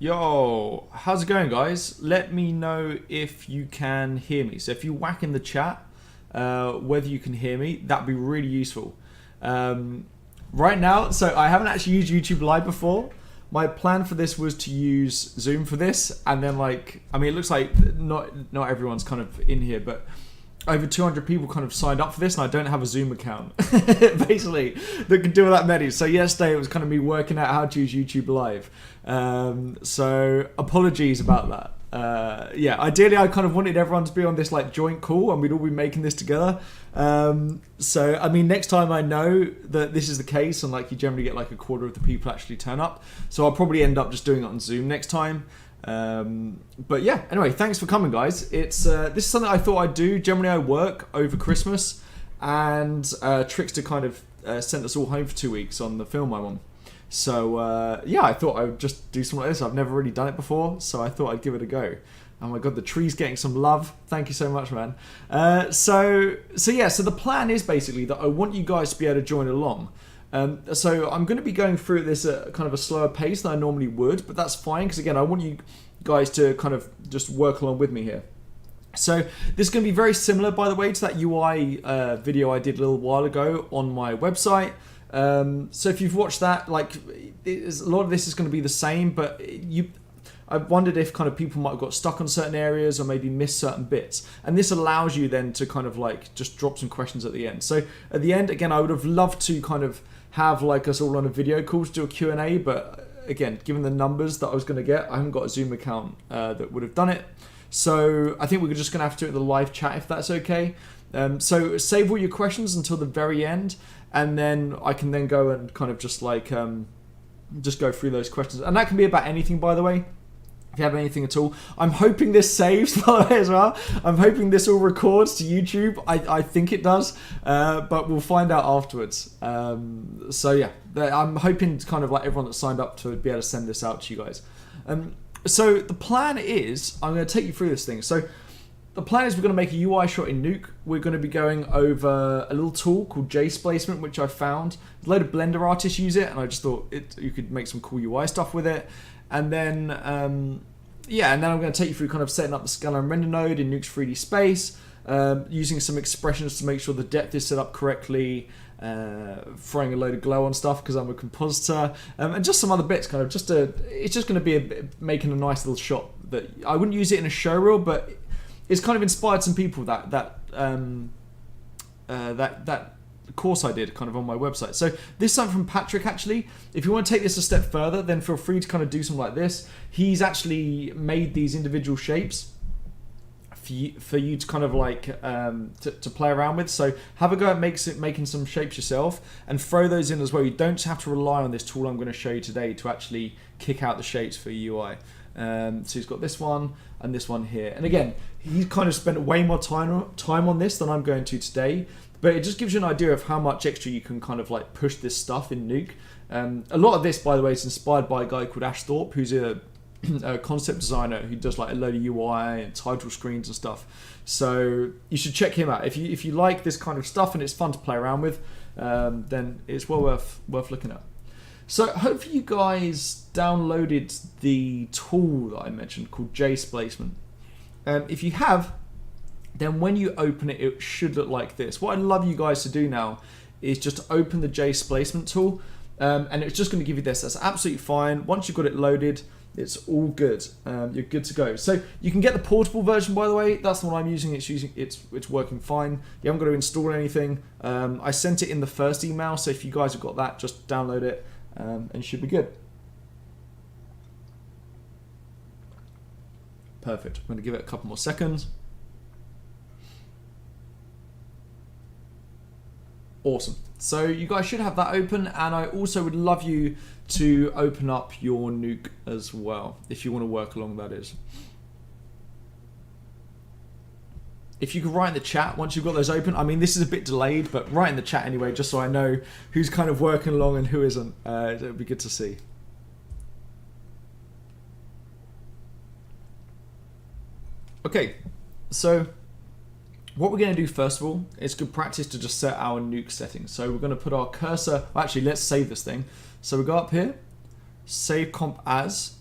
Yo, how's it going, guys? Let me know if you can hear me. So if you whack in the chat whether you can hear me, that'd be really useful. Right now, so I haven't actually used YouTube Live before. My plan for this was to use Zoom for this, and then it looks like not everyone's kind of in here, but over 200 people kind of signed up for this, and I don't have a Zoom account, basically, that can do all that many. So yesterday it was kind of me working out how to use YouTube Live. So apologies about that. Yeah, ideally I kind of wanted everyone to be on this joint call, and we'd all be making this together. So I mean, next time I know that this is the case, and you generally get a quarter of the people actually turn up. So I'll probably end up just doing it on Zoom next time. But yeah, anyway, thanks for coming, guys. It's this is something I thought I'd do. Generally I work over Christmas, and Trickster kind of sent us all home for 2 weeks on the film I'm on. So yeah, I thought I would just do something like this. I've never really done it before, so I thought I'd give it a go. Oh my god, the tree's getting some love. Thank you so much, man. So the plan is basically that I want you guys to be able to join along. So I'm going to be going through this at kind of a slower pace than I normally would, but that's fine, because again, I want you guys to kind of just work along with me here. So this is going to be very similar, by the way, to that UI video I did a little while ago on my website. So if you've watched that, a lot of this is going to be the same, but I wondered if kind of people might have got stuck on certain areas or maybe missed certain bits. And this allows you then to kind of just drop some questions at the end. So at the end, again, I would have loved to kind of have us all on a video call to do a Q&A, but again, given the numbers that I was going to get, I haven't got a Zoom account that would have done it. So I think we're just going to have to do it in the live chat if that's okay. So save all your questions until the very end, and then I can then go and kind of just just go through those questions. And that can be about anything, by the way. If you have anything at all. I'm hoping this saves, by the way, as well. I'm hoping this all records to YouTube. I think it does, but we'll find out afterwards. So yeah, I'm hoping to kind of everyone that signed up to be able to send this out to you guys. So the plan is, I'm going to take you through this thing. So the plan is we're going to make a UI shot in Nuke. We're going to be going over a little tool called Z-Defocus, which I found. A load of Blender artists use it, and I just thought you could make some cool UI stuff with it. And then, and then I'm going to take you through kind of setting up the scanner and render node in Nuke's 3D space, using some expressions to make sure the depth is set up correctly, throwing a load of glow on stuff because I'm a compositor, and just some other bits, it's just going to be making a nice little shot that I wouldn't use it in a show reel, but it's kind of inspired some people that course I did kind of on my website. So this is something from Patrick, actually. If you want to take this a step further, then feel free to kind of do something like this. He's actually made these individual shapes for you to kind of to play around with. So have a go at making some shapes yourself and throw those in as well. You don't have to rely on this tool I'm going to show you today to actually kick out the shapes for UI. So he's got this one and this one here. And again, he's kind of spent way more time on this than I'm going to today. But it just gives you an idea of how much extra you can kind of push this stuff in Nuke. A lot of this, by the way, is inspired by a guy called Ash Thorpe, who's a concept designer who does a load of UI and title screens and stuff. So you should check him out. If you like this kind of stuff and it's fun to play around with, then it's well worth looking at. So hopefully you guys downloaded the tool that I mentioned called Z-Defocus. If you have, then when you open it, it should look like this. What I'd love you guys to do now is just open the Z-Defocus tool, and it's just going to give you this. That's absolutely fine. Once you've got it loaded, it's all good. You're good to go. So you can get the portable version, by the way. That's the one I'm using. It's working fine. You haven't got to install anything. I sent it in the first email, so if you guys have got that, just download it, and you should be good. Perfect. I'm going to give it a couple more seconds. Awesome. So you guys should have that open, and I also would love you to open up your Nuke as well, if you want to work along, that is. If you could write in the chat once you've got those open. I mean, this is a bit delayed, but write in the chat anyway, just so I know who's kind of working along and who isn't. It would be good to see. Okay, so what we're going to do first of all, it's good practice to just set our Nuke settings. So we're going to put our cursor, well, actually let's save this thing. So we go up here, save comp as,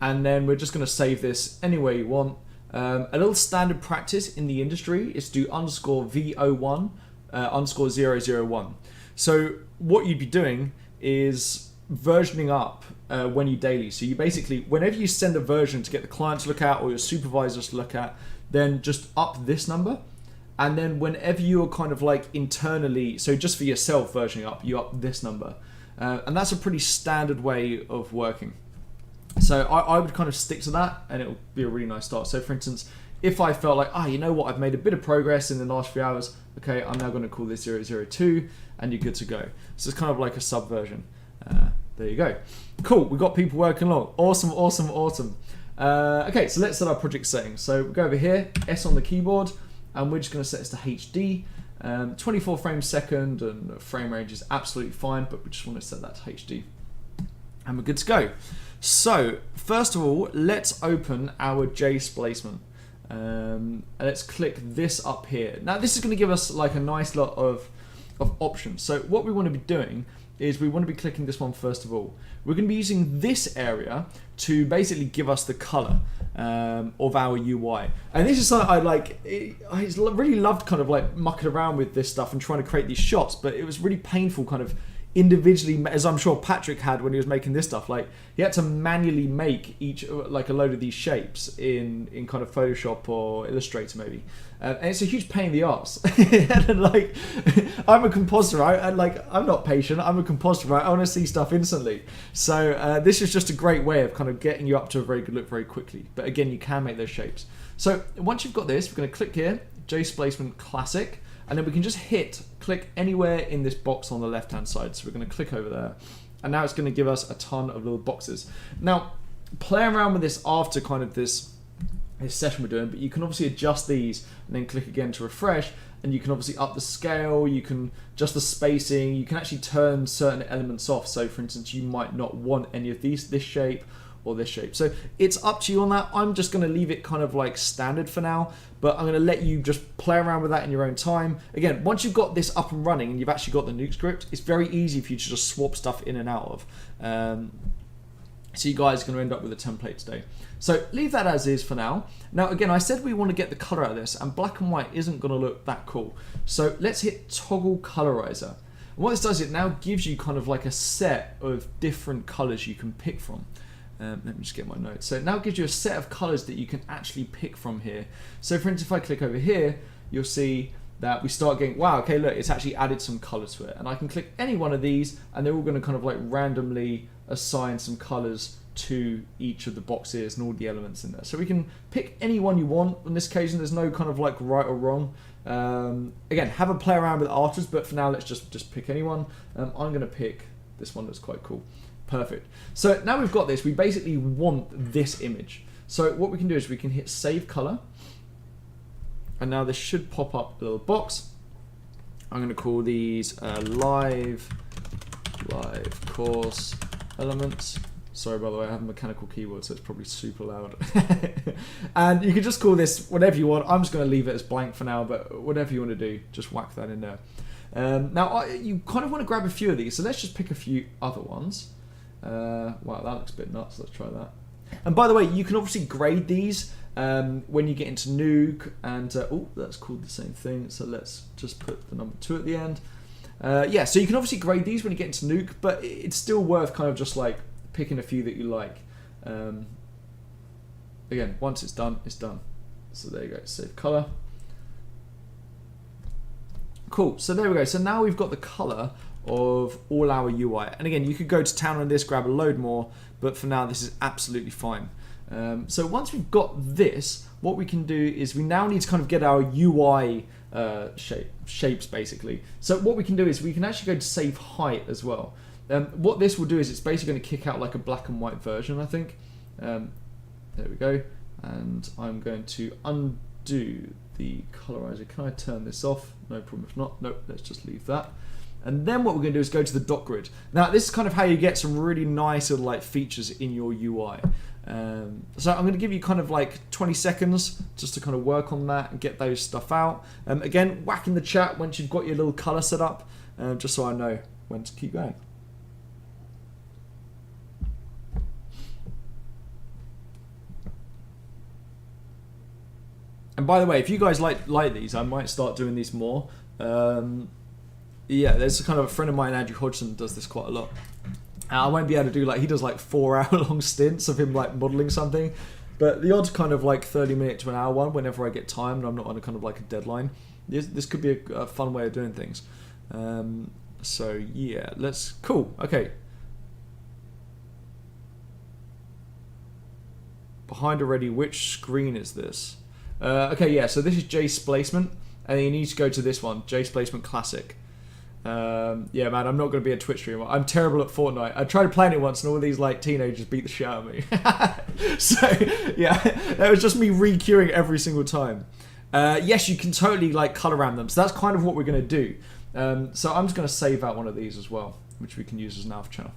and then we're just going to save this anywhere you want. A little standard practice in the industry is to do underscore V01 underscore 001. So what you'd be doing is versioning up when you daily. So you basically, whenever you send a version to get the client to look at or your supervisors to look at, then just up this number. And then whenever you're kind of like internally, so just for yourself versioning up, you up this number. And that's a pretty standard way of working. So I would kind of stick to that, and it'll be a really nice start. So for instance, if I felt like, you know what, I've made a bit of progress in the last few hours, okay, I'm now going to call this 002, and you're good to go. So it's kind of like a subversion. There you go. Cool, we've got people working along. Awesome, awesome, awesome. Okay, so let's set our project settings. So we'll go over here, S on the keyboard, and we're just going to set this to HD. 24 frames second, and frame range is absolutely fine, but we just want to set that to HD. And we're good to go. So, first of all, let's open our J-Splacement. And let's click this up here. Now, this is going to give us like a nice lot of options. So, what we want to be doing is we want to be clicking this one first of all. We're going to be using this area to basically give us the color of our UI. And this is something I like. I really loved kind of like mucking around with this stuff and trying to create these shots, but it was really painful kind of individually, as I'm sure Patrick had when he was making this stuff. Like, he had to manually make each, like a load of these shapes in kind of Photoshop or Illustrator maybe. And it's a huge pain in the arse. And like, I'm a compositor, right? And like, I'm not patient, I'm a compositor, right? I want to see stuff instantly. So this is just a great way of kind of getting you up to a very good look very quickly. But again, you can make those shapes. So once you've got this, we're going to click here, J-Splacement Classic, and then we can just click anywhere in this box on the left hand side. So we're going to click over there, and now it's going to give us a ton of little boxes. Now, play around with this after kind of this session we're doing, but you can obviously adjust these and then click again to refresh, and you can obviously up the scale, you can adjust the spacing, you can actually turn certain elements off. So for instance, you might not want any of this shape or this shape. So it's up to you on that. I'm just going to leave it kind of like standard for now, but I'm going to let you just play around with that in your own time. Again, once you've got this up and running and you've actually got the Nuke script, it's very easy for you to just swap stuff in and out of. So you guys are going to end up with a template today. So leave that as is for now. Now again, I said we want to get the color out of this, and black and white isn't going to look that cool. So let's hit toggle colorizer. And what this does, it now gives you kind of like a set of different colors you can pick from. Let me just get my notes. So it now gives you a set of colors that you can actually pick from here. So for instance, if I click over here, you'll see that we start getting, wow, okay, look, it's actually added some color to it. And I can click any one of these, and they're all going to kind of like randomly assign some colors to each of the boxes and all the elements in there. So we can pick any one you want. On this occasion, there's no kind of like right or wrong. Again, have a play around with it afterwards, but for now, let's just pick any one. I'm going to pick this one that's quite cool. Perfect. So now we've got this, we basically want this image. So what we can do is we can hit save color, and now this should pop up a little box. I'm going to call these live course elements. Sorry, by the way, I have a mechanical keyboard, so it's probably super loud. And you can just call this whatever you want. I'm just going to leave it as blank for now, but whatever you want to do, just whack that in there. Now, you kind of want to grab a few of these, so let's just pick a few other ones. Wow, that looks a bit nuts. Let's try that. And by the way, you can obviously grade these when you get into Nuke, and oh, that's called the same thing. So let's just put the number 2 at the end. Yeah, so you can obviously grade these when you get into Nuke, but it's still worth kind of just like picking a few that you like. Again, once it's done, it's done. So there you go. Save color. Cool. So there we go. So now we've got the color of all our UI, and again, you could go to town on this, grab a load more, but for now this is absolutely fine. So once we've got this, what we can do is we now need to kind of get our UI shapes basically. So what we can do is we can actually go to save height as well. What this will do is it's basically going to kick out like a black and white version, I think. There we go, and I'm going to undo the colorizer. Can I turn this off? No problem if not. Nope, let's just leave that. And then what we're going to do is go to the dot grid. Now this is kind of how you get some really nice little like features in your UI. So I'm going to give you kind of like 20 seconds just to kind of work on that and get those stuff out. Again, whack in the chat once you've got your little color set up, just so I know when to keep going. And by the way, if you guys like these, I might start doing these more. Yeah, there's a kind of a friend of mine, Andrew Hodgson, does this quite a lot. And I won't be able to do like, he does like 4-hour-long stints of him like modeling something. But the odd kind of like 30-minute to an hour one, whenever I get time and I'm not on a kind of like a deadline, this could be a fun way of doing things. So yeah, cool, okay. Behind already, which screen is this? Okay, yeah, so this is J-Splacement, and you need to go to this one, J-Splacement Classic. Yeah, man, I'm not going to be a Twitch streamer. I'm terrible at Fortnite. I tried playing it once and all these like teenagers beat the shit out of me. So, yeah, that was just me re-queuing every single time. Yes, you can totally like color ramp them. So that's kind of what we're going to do. So I'm just going to save out one of these as well, which we can use as an alpha channel.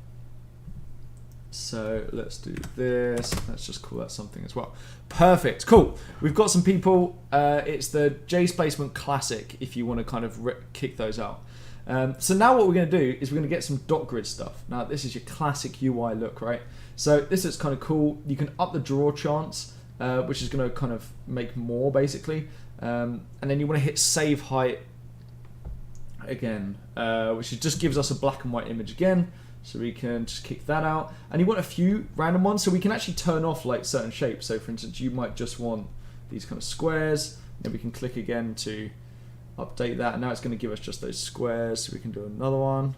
So let's do this. Let's just call that something as well. Perfect. Cool. We've got some people. It's the J-Splacement Classic if you want to kind of kick those out. So now what we're going to do is we're going to get some dot grid stuff. Now this is your classic UI look, right? So this is kind of cool. You can up the draw chance, which is going to kind of make more basically. And then you want to hit save height again, which just gives us a black and white image again. So we can just kick that out. And you want a few random ones, so we can actually turn off like certain shapes. So for instance, you might just want these kind of squares. Then we can click again to update that. And now it's going to give us just those squares. So we can do another one.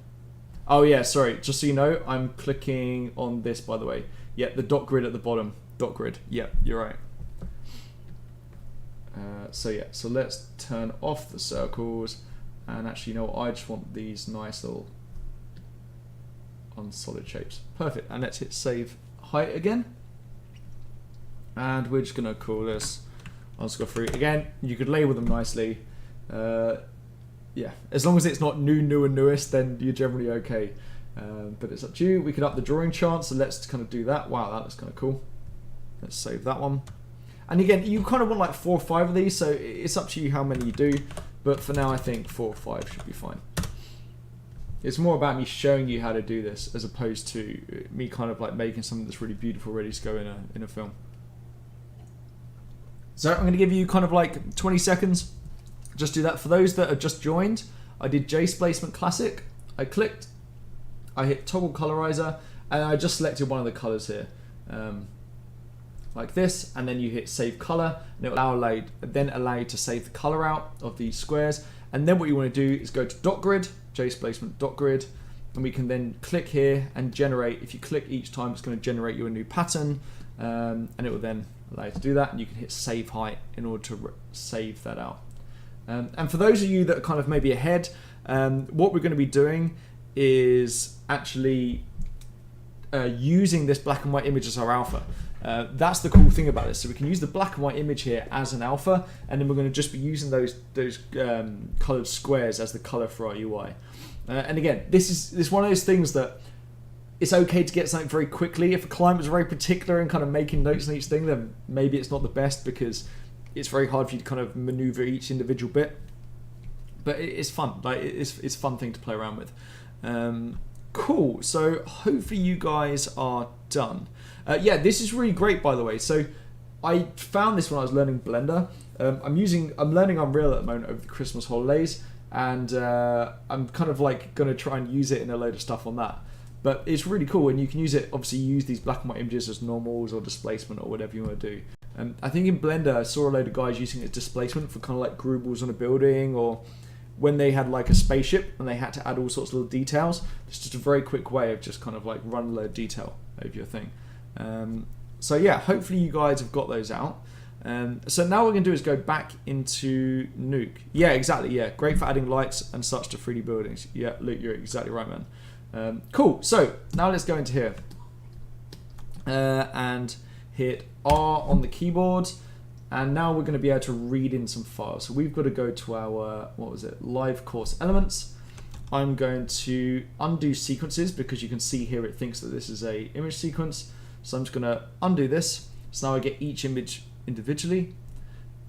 Oh yeah, sorry. Just so you know, I'm clicking on this, by the way. Yeah, the dot grid at the bottom. Dot grid. Yeah, you're right. So yeah, so let's turn off the circles. And actually, you know what? I just want these nice little on solid shapes. Perfect. And let's hit save height again. And we're just going to call this underscore free. Again, you could label them nicely. Yeah, as long as it's not new and newest, then you're generally okay. But it's up to you. We can up the drawing chance, so let's kind of do that. Wow, that looks kind of cool. Let's save that one. And again, you kind of want like 4 or 5 of these, so it's up to you how many you do. But for now, I think 4 or 5 should be fine. It's more about me showing you how to do this as opposed to me kind of like making something that's really beautiful ready to go in a film. So I'm going to give you kind of like 20 seconds. Just do that. For those that have just joined, I did J-Splacement Classic. I clicked, I hit toggle colorizer, and I just selected one of the colors here. Like this, and then you hit save color, and it will allow you to save the color out of these squares. And then what you want to do is go to dot grid, J-Splacement dot grid, and we can then click here and generate. If you click each time, it's going to generate you a new pattern, and it will then allow you to do that. And you can hit save height in order to save that out. And for those of you that are kind of maybe ahead, what we're going to be doing is actually using this black and white image as our alpha. That's the cool thing about this. So we can use the black and white image here as an alpha, and then we're going to just be using those colored squares as the color for our UI. And again, this is one of those things that it's okay to get something very quickly. If a client was very particular and kind of making notes on each thing, then maybe it's not the best because it's very hard for you to kind of maneuver each individual bit. But it's fun. Like it's a fun thing to play around with. Cool. So hopefully you guys are done. Yeah, this is really great, by the way. So I found this when I was learning Blender. I'm learning Unreal at the moment over the Christmas holidays, and I'm kind of like going to try and use it in a load of stuff on that. But it's really cool, and you can use it. Obviously, use these black and white images as normals or displacement or whatever you want to do. I think in Blender, I saw a load of guys using it as displacement for kind of like groobles on a building, or when they had like a spaceship and they had to add all sorts of little details. It's just a very quick way of just kind of like run a load of detail over your thing. So yeah, hopefully you guys have got those out. So now what we're going to do is go back into Nuke. Yeah, exactly, yeah. Great for adding lights and such to 3D buildings. Yeah, Luke, you're exactly right, man. Cool, so now let's go into here. And hit R on the keyboard. And now we're going to be able to read in some files. So we've got to go to our, live course elements. I'm going to undo sequences because you can see here it thinks that this is a image sequence. So I'm just going to undo this. So now I get each image individually.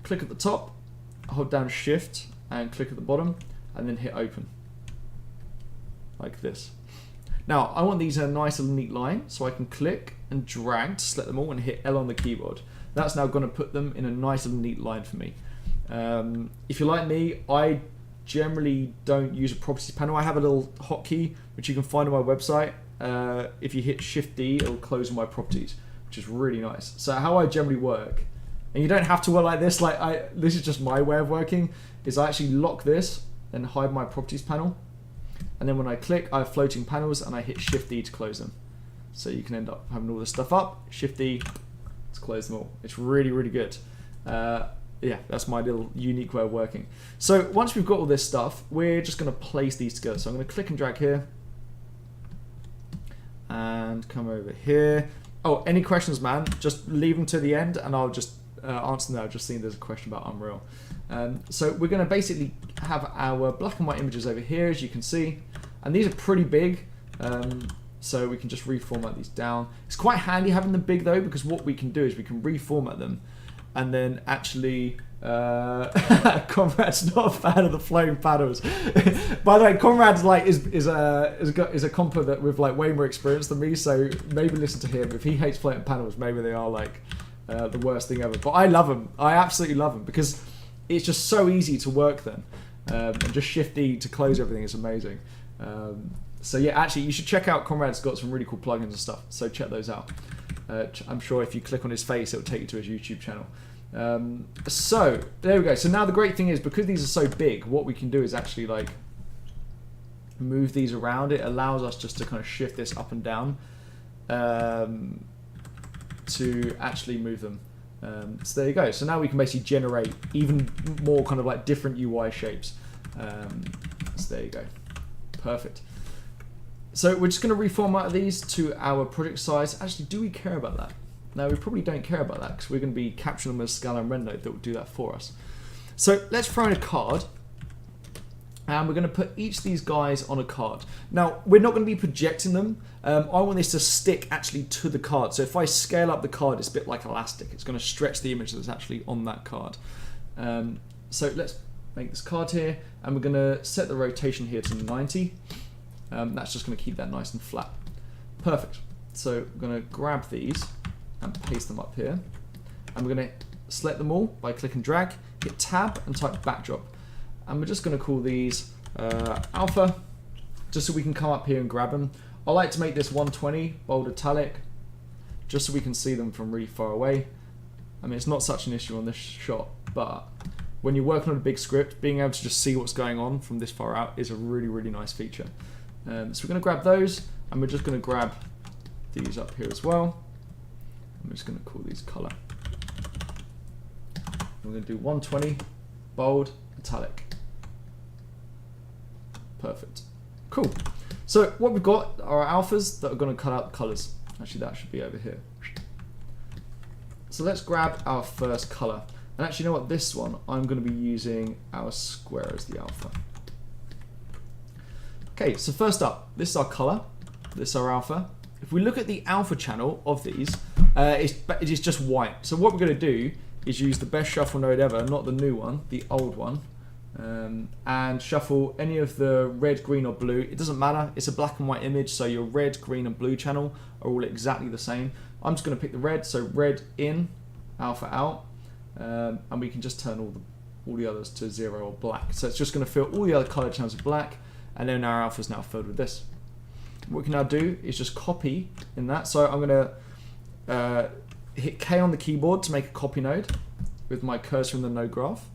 Click at the top, hold down Shift and click at the bottom, and then hit open. Like this. Now I want these in a nice little neat line, so I can click and drag to select them all and hit L on the keyboard. That's now going to put them in a nice little neat line for me. If you're like me, I generally don't use a properties panel. I have a little hotkey which you can find on my website. If you hit Shift D, it'll close all my properties, which is really nice. So how I generally work, and you don't have to work like this, this is just my way of working, is I actually lock this and hide my properties panel. And then when I click, I have floating panels and I hit Shift D to close them. So you can end up having all this stuff up, Shift D to close them all. It's really, really good. Yeah, that's my little unique way of working. So once we've got all this stuff, we're just going to place these together. So I'm going to click and drag here and come over here. Oh, any questions, man? Just leave them to the end and I'll just answer them. I've just seen there's a question about Unreal. So we're going to basically have our black and white images over here, as you can see, and these are pretty big. So we can just reformat these down. It's quite handy having them big though, because what we can do is we can reformat them. And then actually, Conrad's not a fan of the floating panels. By the way, Conrad's is a compo that with way more experience than me, so maybe listen to him. If he hates floating panels, maybe they are the worst thing ever. But I love them. I absolutely love them because it's just so easy to work them. And just Shift D to close everything is amazing. So yeah, actually, you should check out Conrad's got some really cool plugins and stuff. So check those out. I'm sure if you click on his face, it'll take you to his YouTube channel. So there we go. So now the great thing is, because these are so big, what we can do is actually move these around. It allows us just to kind of shift this up and down to actually move them. So there you go. So now we can basically generate even more kind of different UI shapes. So there you go. Perfect. So we're just going to reformat these to our project size. Actually, do we care about that? No, we probably don't care about that because we're going to be capturing them as Scala and Rend node that will do that for us. So let's throw in a card. And we're going to put each of these guys on a card. Now, we're not going to be projecting them. I want this to stick actually to the card. So if I scale up the card, it's a bit like elastic. It's going to stretch the image that's actually on that card. So let's make this card here. And we're going to set the rotation here to 90. That's just going to keep that nice and flat. Perfect. So we're going to grab these and paste them up here. And we're going to select them all by click and drag, hit tab and type backdrop. And we're just going to call these alpha, just so we can come up here and grab them. I like to make this 120 bold italic, just so we can see them from really far away. I mean, it's not such an issue on this shot, but when you're working on a big script, being able to just see what's going on from this far out is a really, really nice feature. So we're going to grab those, and we're just going to grab these up here as well. I'm just going to call these color. We're going to do 120 bold italic. Perfect. Cool. So what we've got are our alphas that are going to cut out the colors. Actually, that should be over here. So let's grab our first color. And actually, you know what? This one, I'm going to be using our square as the alpha. Okay, so first up, this is our color. This is our alpha. If we look at the alpha channel of these, it is just white. So what we're going to do is use the best shuffle node ever, not the new one, the old one. And shuffle any of the red, green or blue. It doesn't matter, it's a black and white image, so your red, green and blue channel are all exactly the same. I'm just going to pick the red, so red in, alpha out, and we can just turn all the others to 0 or black. So it's just going to fill all the other color channels with black, and then our alpha is now filled with this. What we can now do is just copy in that. So I'm going to hit K on the keyboard to make a copy node with my cursor in the node graph.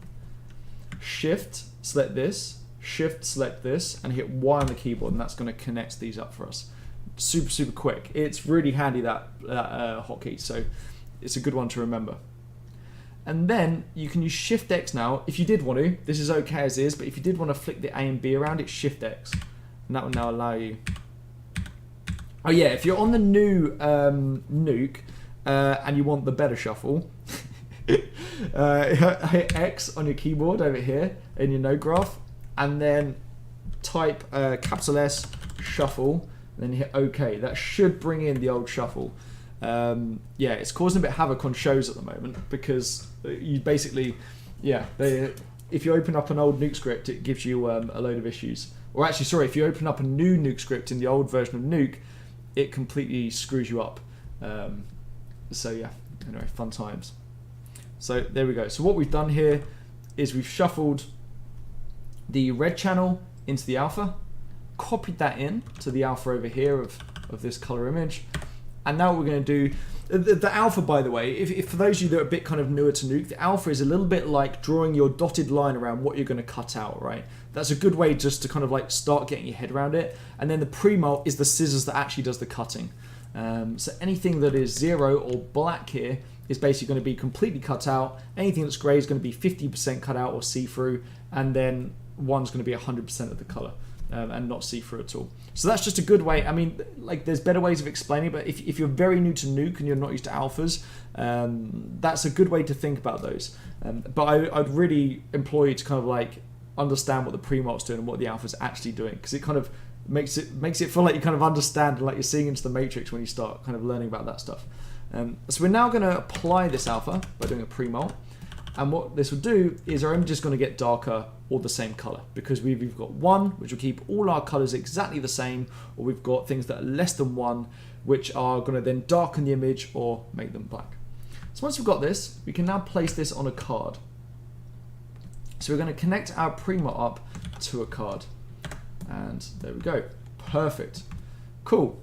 Shift, select this, Shift, select this, and hit Y on the keyboard, and that's going to connect these up for us. Super, super quick. It's really handy, that hotkey, so it's a good one to remember. And then you can use Shift X now, if you did want to. This is okay as is, but if you did want to flick the A and B around, it's Shift X, and that will now allow you. Oh yeah, if you're on the new Nuke and you want the better shuffle, hit X on your keyboard over here in your node graph, and then type capital S shuffle, and then hit OK. That should bring in the old shuffle. Yeah, it's causing a bit of havoc on shows at the moment because you basically, yeah, if you open up an old Nuke script, it gives you a load of issues. Or actually, sorry, if you open up a new Nuke script in the old version of Nuke, it completely screws you up. So yeah, anyway, fun times. So there we go. So what we've done here is we've shuffled the red channel into the alpha, copied that in to the alpha over here of this color image, and now what we're going to do, the alpha, by the way, if for those of you that are a bit kind of newer to Nuke, the alpha is a little bit like drawing your dotted line around what you're going to cut out, right? That's a good way just to kind of like start getting your head around it. And then the pre-mult is the scissors that actually does the cutting. So anything that is 0 or black here is basically going to be completely cut out. Anything that's grey is going to be 50% cut out or see-through, and then one's going to be 100% of the color. And not see-through at all. So that's just a good way. I mean, like, there's better ways of explaining, but if you're very new to Nuke and you're not used to alphas, that's a good way to think about those. But I'd really implore you to kind of like understand what the pre-mult's doing and what the alpha's actually doing, because it kind of makes it feel like you kind of understand and like you're seeing into the matrix when you start kind of learning about that stuff. So we're now going to apply this alpha by doing a pre-mult. And what this will do is our image is going to get darker or the same color, because we've got 1, which will keep all our colors exactly the same, or we've got things that are less than 1, which are going to then darken the image or make them black. So once we've got this, we can now place this on a card. So we're going to connect our pre-mult up to a card. And there we go. Perfect. Cool.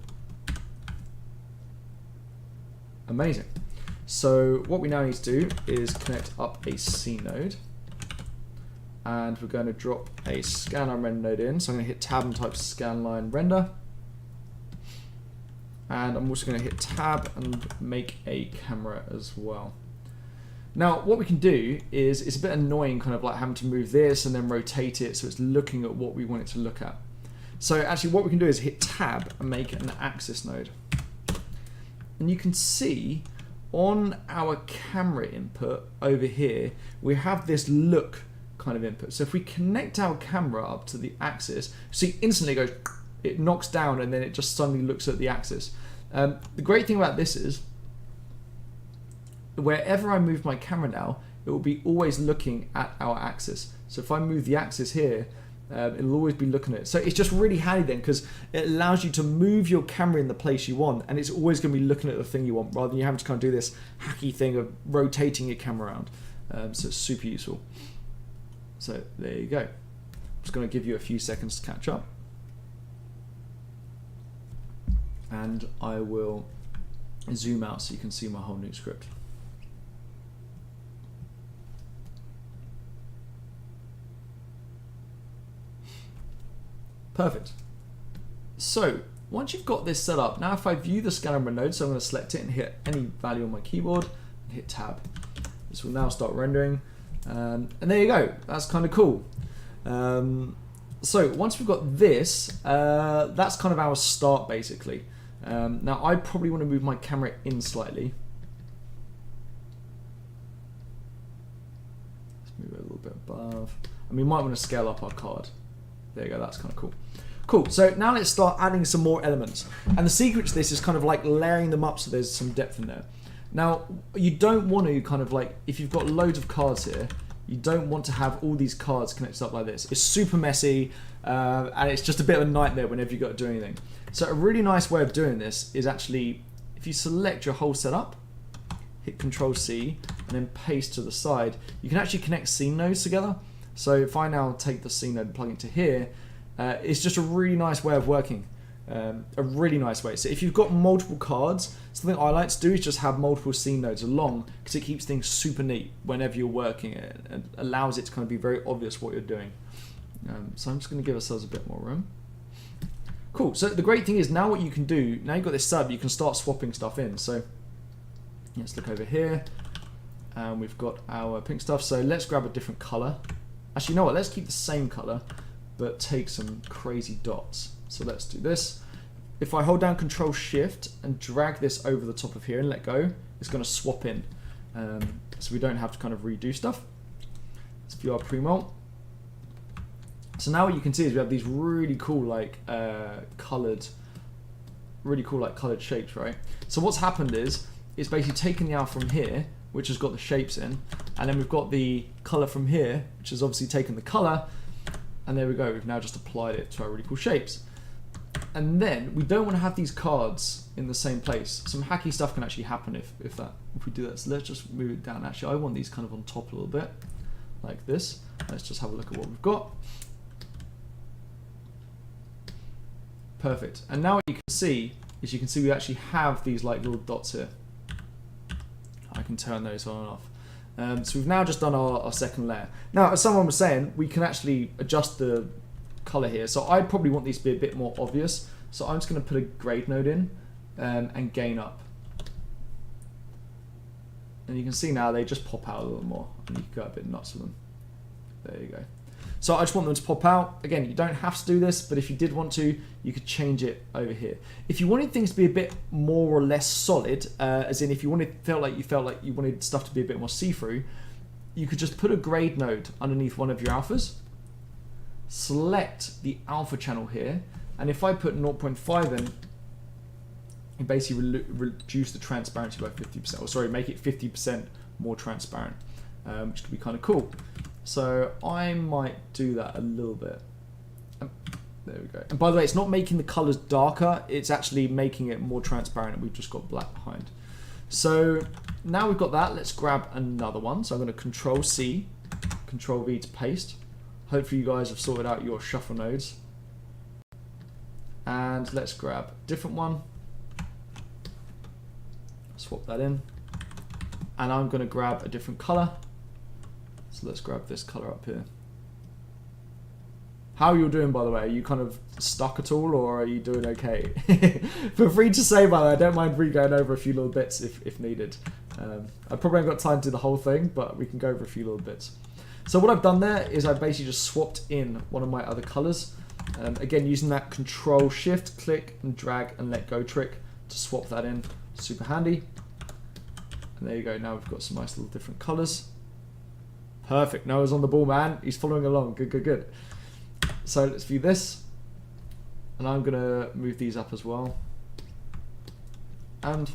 Amazing. So what we now need to do is connect up a C node, and we're going to drop a scanline render node in. So I'm going to hit tab and type scanline render, and I'm also going to hit tab and make a camera as well. Now what we can do is, it's a bit annoying kind of like having to move this and then rotate it so it's looking at what we want it to look at. So actually what we can do is hit tab and make an axis node, and you can see on our camera input over here, we have this look kind of input. So if we connect our camera up to the axis, see instantly it goes, it knocks down and then it just suddenly looks at the axis. The great thing about this is, wherever I move my camera now, it will be always looking at our axis. So if I move the axis here, it'll always be looking at it. So it's just really handy then, because it allows you to move your camera in the place you want, and it's always going to be looking at the thing you want, rather than you having to kind of do this hacky thing of rotating your camera around. So it's super useful. So there you go. I'm just going to give you a few seconds to catch up, and I will zoom out so you can see my whole new script. Perfect. So once you've got this set up, now if I view the scanline render node, so I'm going to select it and hit any value on my keyboard and hit tab. This will now start rendering, and there you go. That's kind of cool. So once we've got this, that's kind of our start basically. Now I probably want to move my camera in slightly. Let's move it a little bit above, and we might want to scale up our card. There you go, that's kind of cool. Cool, so now let's start adding some more elements. And the secret to this is kind of like layering them up so there's some depth in there. Now, you don't want to kind of like, if you've got loads of cards here, you don't want to have all these cards connected up like this. It's super messy, and it's just a bit of a nightmare whenever you've got to do anything. So a really nice way of doing this is actually, if you select your whole setup, hit Control C, and then paste to the side, you can actually connect scene nodes together. So if I now take the scene node and plug it to here, it's just a really nice way of working. A really nice way. So if you've got multiple cards, something I like to do is just have multiple scene nodes along, because it keeps things super neat whenever you're working it, and allows it to kind of be very obvious what you're doing. So I'm just going to give ourselves a bit more room. Cool. So the great thing is, now what you can do, now you've got this sub, you can start swapping stuff in. So let's look over here, and we've got our pink stuff. So let's grab a different color. Actually, you know what? Let's keep the same color, but take some crazy dots. So let's do this. If I hold down Control Shift and drag this over the top of here and let go, it's going to swap in, so we don't have to kind of redo stuff. Let's view our pre-mult. So now what you can see is we have these really cool like colored shapes, right? So what's happened is it's basically taken the alpha from here, which has got the shapes in, and then we've got the color from here, which has obviously taken the color, and there we go, we've now just applied it to our really cool shapes. And then we don't want to have these cards in the same place. Some hacky stuff can actually happen if we do that. So let's just move it down. Actually, I want these kind of on top a little bit, like this. Let's just have a look at what we've got. Perfect. And now what you can see is we actually have these like little dots here. I can turn those on and off. So we've now just done our second layer. Now, as someone was saying, we can actually adjust the color here. So I probably want these to be a bit more obvious. So I'm just going to put a grade node in and gain up. And you can see now they just pop out a little more. And you can go a bit nuts with them. There you go. So I just want them to pop out. Again, you don't have to do this, but if you did want to, you could change it over here. If you wanted things to be a bit more or less solid, as in if you felt like you wanted stuff to be a bit more see-through, you could just put a grade node underneath one of your alphas, select the alpha channel here, and if I put 0.5 in, you basically reduce the transparency by 50%, or sorry, make it 50% more transparent, which could be kind of cool. So I might do that a little bit. There we go. And by the way, it's not making the colors darker, it's actually making it more transparent, and we've just got black behind. So now we've got that, let's grab another one. So I'm going to Control C, Control V to paste. Hopefully you guys have sorted out your shuffle nodes. And let's grab a different one. Swap that in. And I'm going to grab a different color. So let's grab this color up here. How are you doing, by the way? Are you kind of stuck at all, or are you doing okay? Feel free to say, by the way, I don't mind re-going over a few little bits if needed. I probably haven't got time to do the whole thing, but we can go over a few little bits. So what I've done there is I basically just swapped in one of my other colors. Again, using that Control Shift, click and drag and let go trick to swap that in. Super handy. And there you go. Now we've got some nice little different colors. Perfect. Noah's on the ball, man. He's following along. Good, good, good. So let's view this. And I'm going to move these up as well. And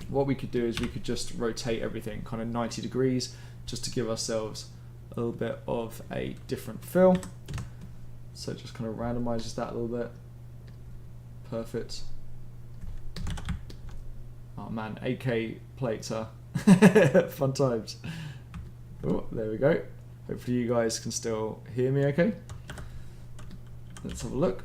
what we could do is we could just rotate everything kind of 90 degrees just to give ourselves a little bit of a different feel. So it just kind of randomizes that a little bit. Perfect. Oh man, 8K plates, huh? Fun times. Oh, there we go. Hopefully you guys can still hear me okay. Let's have a look.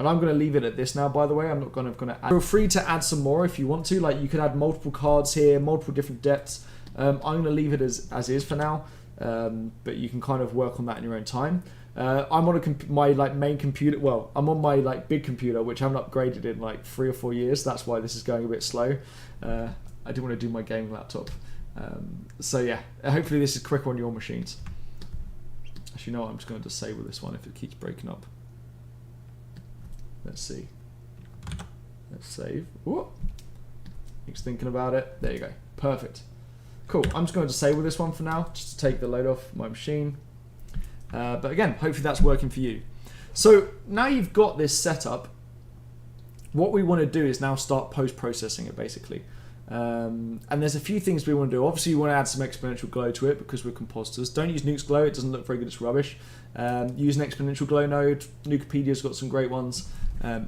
And I'm going to leave it at this now, by the way. I'm not going to add. Feel free to add some more if you want to. Like, you could add multiple cards here, multiple different depths. I'm going to leave it as is for now. But you can kind of work on that in your own time. I'm on my main computer. Well, I'm on my big computer, which I haven't upgraded in like 3 or 4 years. That's why this is going a bit slow. I do want to do my gaming laptop. So yeah, hopefully this is quicker on your machines. Actually, no, I'm just going to disable this one if it keeps breaking up. Let's see. Let's save. Whoa. Keeps thinking about it. There you go. Perfect. Cool. I'm just going to disable this one for now, just to take the load off my machine. But again, hopefully that's working for you. So now you've got this set up, what we want to do is now start post-processing it basically. And there's a few things we want to do. Obviously you want to add some exponential glow to it because we're compositors. Don't use Nuke's glow, it doesn't look very good, it's rubbish. Use an exponential glow node. Nukepedia's got some great ones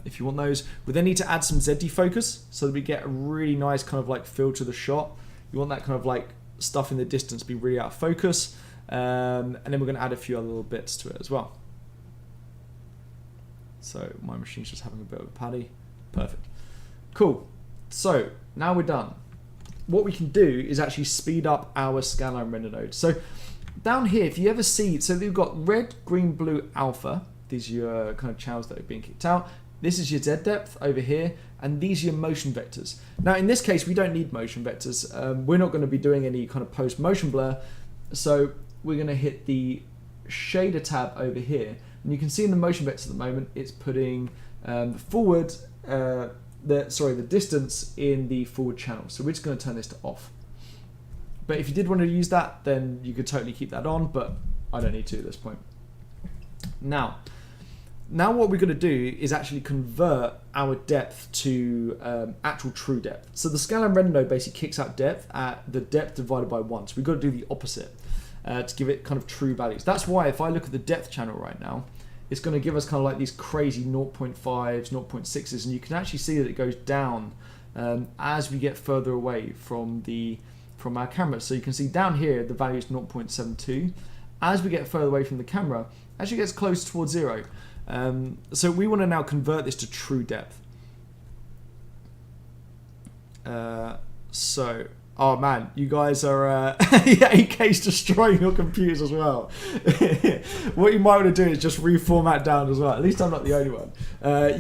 if you want those. We then need to add some Z-Defocus so that we get a really nice kind of feel to the shot. You want that kind of stuff in the distance to be really out of focus. And then we're going to add a few other little bits to it as well. So my machine's just having a bit of a paddy. Perfect. Cool. So now we're done. What we can do is actually speed up our scanline render node. So down here, if you ever see, so we've got red, green, blue, alpha. These are your kind of channels that are being kicked out. This is your Z depth over here, and these are your motion vectors. Now in this case, we don't need motion vectors. We're not going to be doing any kind of post motion blur. So we're going to hit the shader tab over here, and you can see in the motion vectors at the moment, it's putting the forward, the distance in the forward channel. So we're just going to turn this to off. But if you did want to use that, then you could totally keep that on, but I don't need to at this point. Now what we're going to do is actually convert our depth to actual true depth. So the scanline render node basically kicks out depth at the depth divided by 1. So we've got to do the opposite to give it kind of true values. That's why if I look at the depth channel right now, it's going to give us kind of these crazy 0.5s, 0.6s, and you can actually see that it goes down as we get further away from the from our camera. So you can see down here the value is 0.72. As we get further away from the camera, it actually gets close towards 0. So we want to now convert this to true depth. Oh man, you guys are 8K's destroying your computers as well. What you might want to do is just reformat down as well. At least I'm not the only one.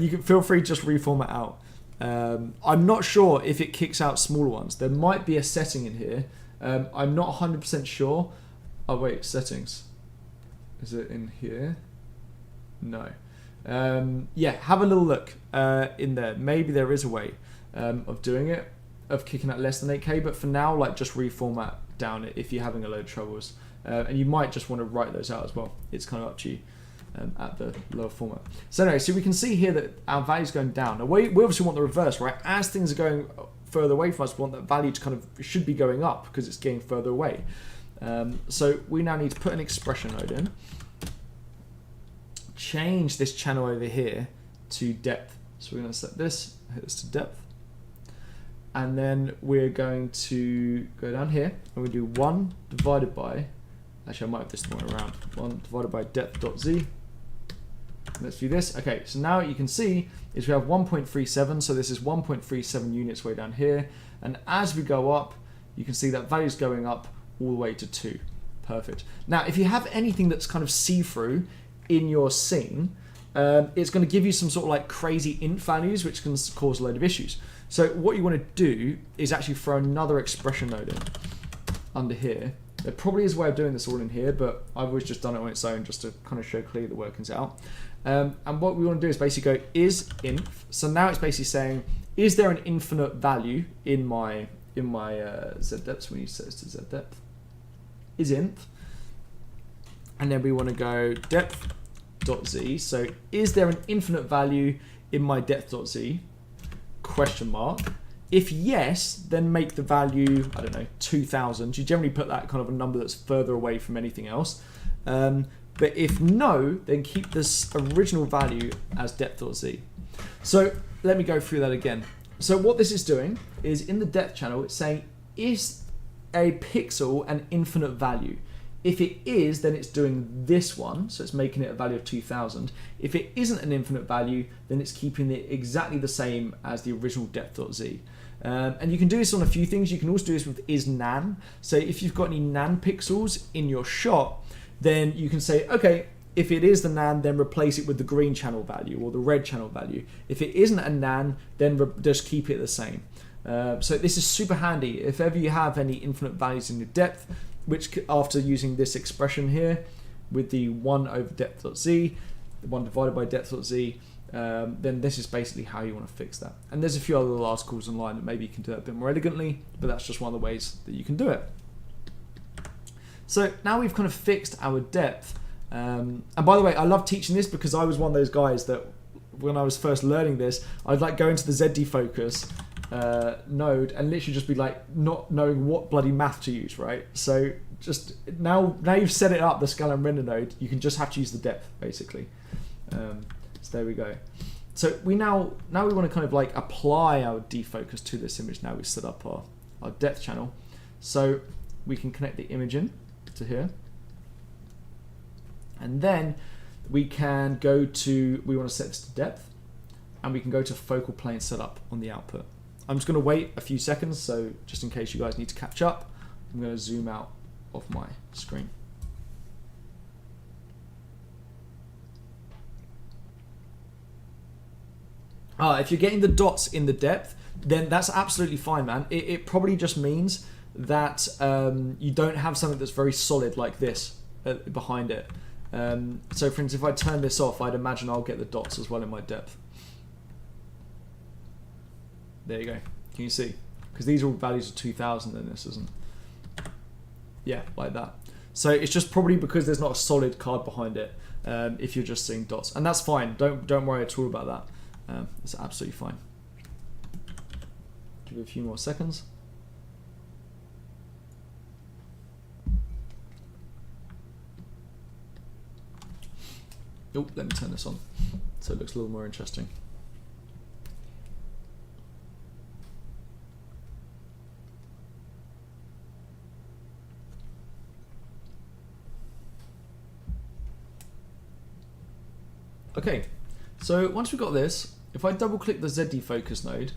You can feel free to just reformat out. I'm not sure if it kicks out smaller ones. There might be a setting in here. I'm not 100% sure. Oh wait, settings. Is it in here? No. Yeah, have a little look in there. Maybe there is a way of doing it, of kicking out less than 8K, but for now, like, just reformat down it if you're having a load of troubles. And you might just want to write those out as well. It's kind of up to you at the lower format. So anyway, so we can see here that our value's going down. Now we obviously want the reverse, right? As things are going further away from us, we want that value to kind of should be going up because it's getting further away. So we now need to put an expression node in, change this channel over here to depth. So we're going to set this, hit this to depth. And then we're going to go down here and we do 1 divided by, actually I might have this the one around, 1 divided by depth.z. Let's do this. Okay, so now what you can see is we have 1.37, so this is 1.37 units way down here. And as we go up, you can see that value is going up all the way to 2. Perfect. Now, if you have anything that's kind of see-through in your scene, it's going to give you some sort of like crazy int values, which can cause a load of issues. So what you want to do is actually throw another expression node in under here. There probably is a way of doing this all in here, but I've always just done it on its own just to kind of show clearly the workings out. And what we want to do is basically go is inf. So now it's basically saying, is there an infinite value in my z depth? When you set this to z depth, is inf, and then we want to go depth.z. So is there an infinite value in my depth.z? Question mark. If yes, then make the value, I don't know, 2000. You generally put that kind of a number that's further away from anything else. But if no, then keep this original value as depth.z. So let me go through that again. So what this is doing is in the depth channel, it's saying, is a pixel an infinite value? If it is, then it's doing this one, so it's making it a value of 2000. If it isn't an infinite value, then it's keeping it exactly the same as the original depth.z. And you can do this on a few things. You can also do this with isNaN. So if you've got any NaN pixels in your shot, then you can say, okay, if it is the NaN, then replace it with the green channel value or the red channel value. If it isn't a NaN, then just keep it the same. So this is super handy. If ever you have any infinite values in your depth, which after using this expression here with the 1 over depth.z, the 1 divided by depth.z, then this is basically how you want to fix that. And there's a few other little articles online that maybe you can do it a bit more elegantly, but that's just one of the ways that you can do it. So now we've kind of fixed our depth. And by the way, I love teaching this because I was one of those guys that when I was first learning this, I'd like go into the Z-Defocus node and literally just be like not knowing what bloody math to use, right? So just now you've set it up, the scale and render node, you can just have to use the depth basically. So there we go. So we now we want to kind of like apply our defocus to this image. Now we've set up our depth channel, so we can connect the image in to here, and then we can go to, we want to set this to depth, and we can go to focal plane setup on the output. I'm just going to wait a few seconds, so just in case you guys need to catch up, I'm going to zoom out of my screen. If you're getting the dots in the depth, then that's absolutely fine, man. It probably just means that you don't have something that's very solid like this behind it. So for instance, if I turn this off, I'd imagine I'll get the dots as well in my depth. There you go. Can you see? Because these are all values of 2000 and this isn't. Yeah, like that. So it's just probably because there's not a solid card behind it if you're just seeing dots. And that's fine. Don't worry at all about that. It's absolutely fine. Give it a few more seconds. Oh, let me turn this on so it looks a little more interesting. Okay, so once we've got this, if I double click the Z-Defocus node,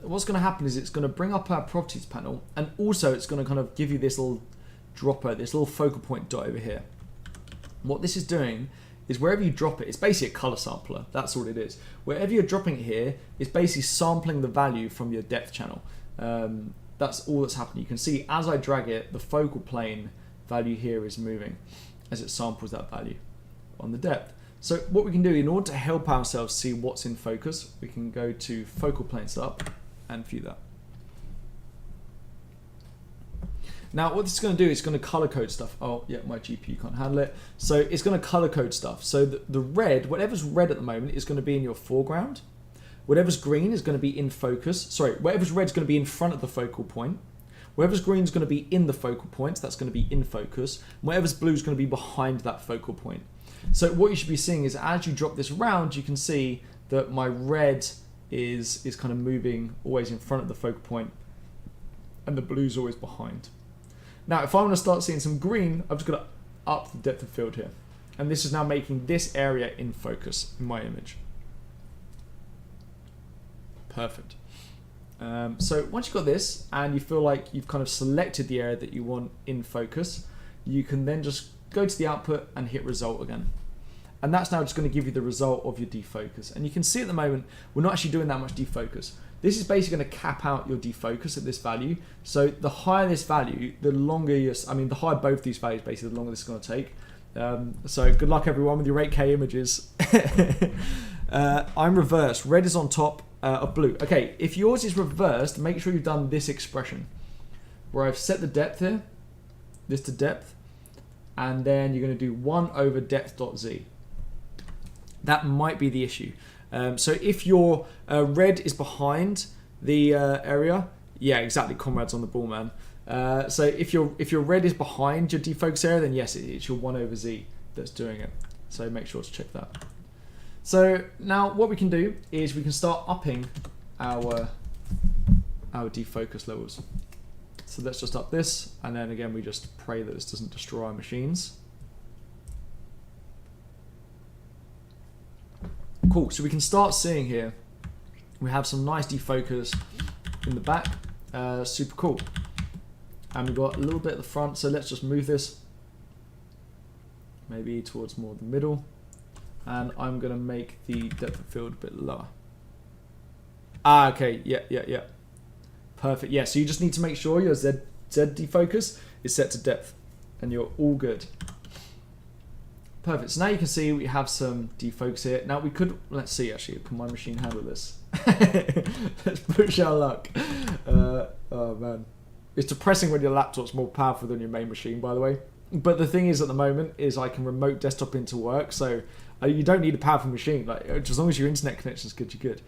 what's going to happen is it's going to bring up our properties panel, and also it's going to kind of give you this little dropper, this little focal point dot over here. What this is doing is wherever you drop it, it's basically a color sampler. That's all it is. Wherever you're dropping it here, it's basically sampling the value from your depth channel. That's all that's happening. You can see as I drag it, the focal plane value here is moving as it samples that value on the depth. So what we can do in order to help ourselves see what's in focus, we can go to focal plane setup and view that. Now what this is going to do is going to color code stuff. Oh yeah, my GPU can't handle it. So it's going to color code stuff. So the red, whatever's red at the moment is going to be in your foreground. Whatever's green is going to be in focus. Sorry, whatever's red is going to be in front of the focal point. Whatever's green is going to be in the focal point, so that's going to be in focus. Whatever's blue is going to be behind that focal point. So what you should be seeing is as you drop this around, you can see that my red is kind of moving always in front of the focal point, and the blue's always behind. Now, if I want to start seeing some green, I've just got to up the depth of field here. And this is now making this area in focus in my image. Perfect. So once you've got this and you feel like you've kind of selected the area that you want in focus, you can then just go to the output and hit result again. And that's now just going to give you the result of your defocus. And you can see at the moment, we're not actually doing that much defocus. This is basically going to cap out your defocus at this value. So the higher this value, the longer the higher both these values, basically, the longer this is going to take. So good luck everyone with your 8K images. I'm reversed. Red is on top of blue. Okay, if yours is reversed, make sure you've done this expression where I've set the depth here, this to depth, and then you're going to do 1 over depth.z. That might be the issue. So if your red is behind the area, yeah, exactly, comrades on the ball, man. So if your red is behind your defocus area, then yes, it's your 1 over z that's doing it. So make sure to check that. So now what we can do is we can start upping our defocus levels. So let's just up this, and then again we just pray that this doesn't destroy our machines. Cool, so we can start seeing here, we have some nice defocus in the back, super cool. And we've got a little bit at the front, so let's just move this maybe towards more the middle. And I'm going to make the depth of field a bit lower. Ah, okay, yeah. Perfect, yeah, so you just need to make sure your Z defocus is set to depth, and you're all good. Perfect, so now you can see we have some defocus here. Now we could, let's see actually, can my machine handle this? Let's push our luck. Oh man. It's depressing when your laptop's more powerful than your main machine, by the way. But the thing is at the moment is I can remote desktop into work, so you don't need a powerful machine. Like, as long as your internet connection is good, you're good.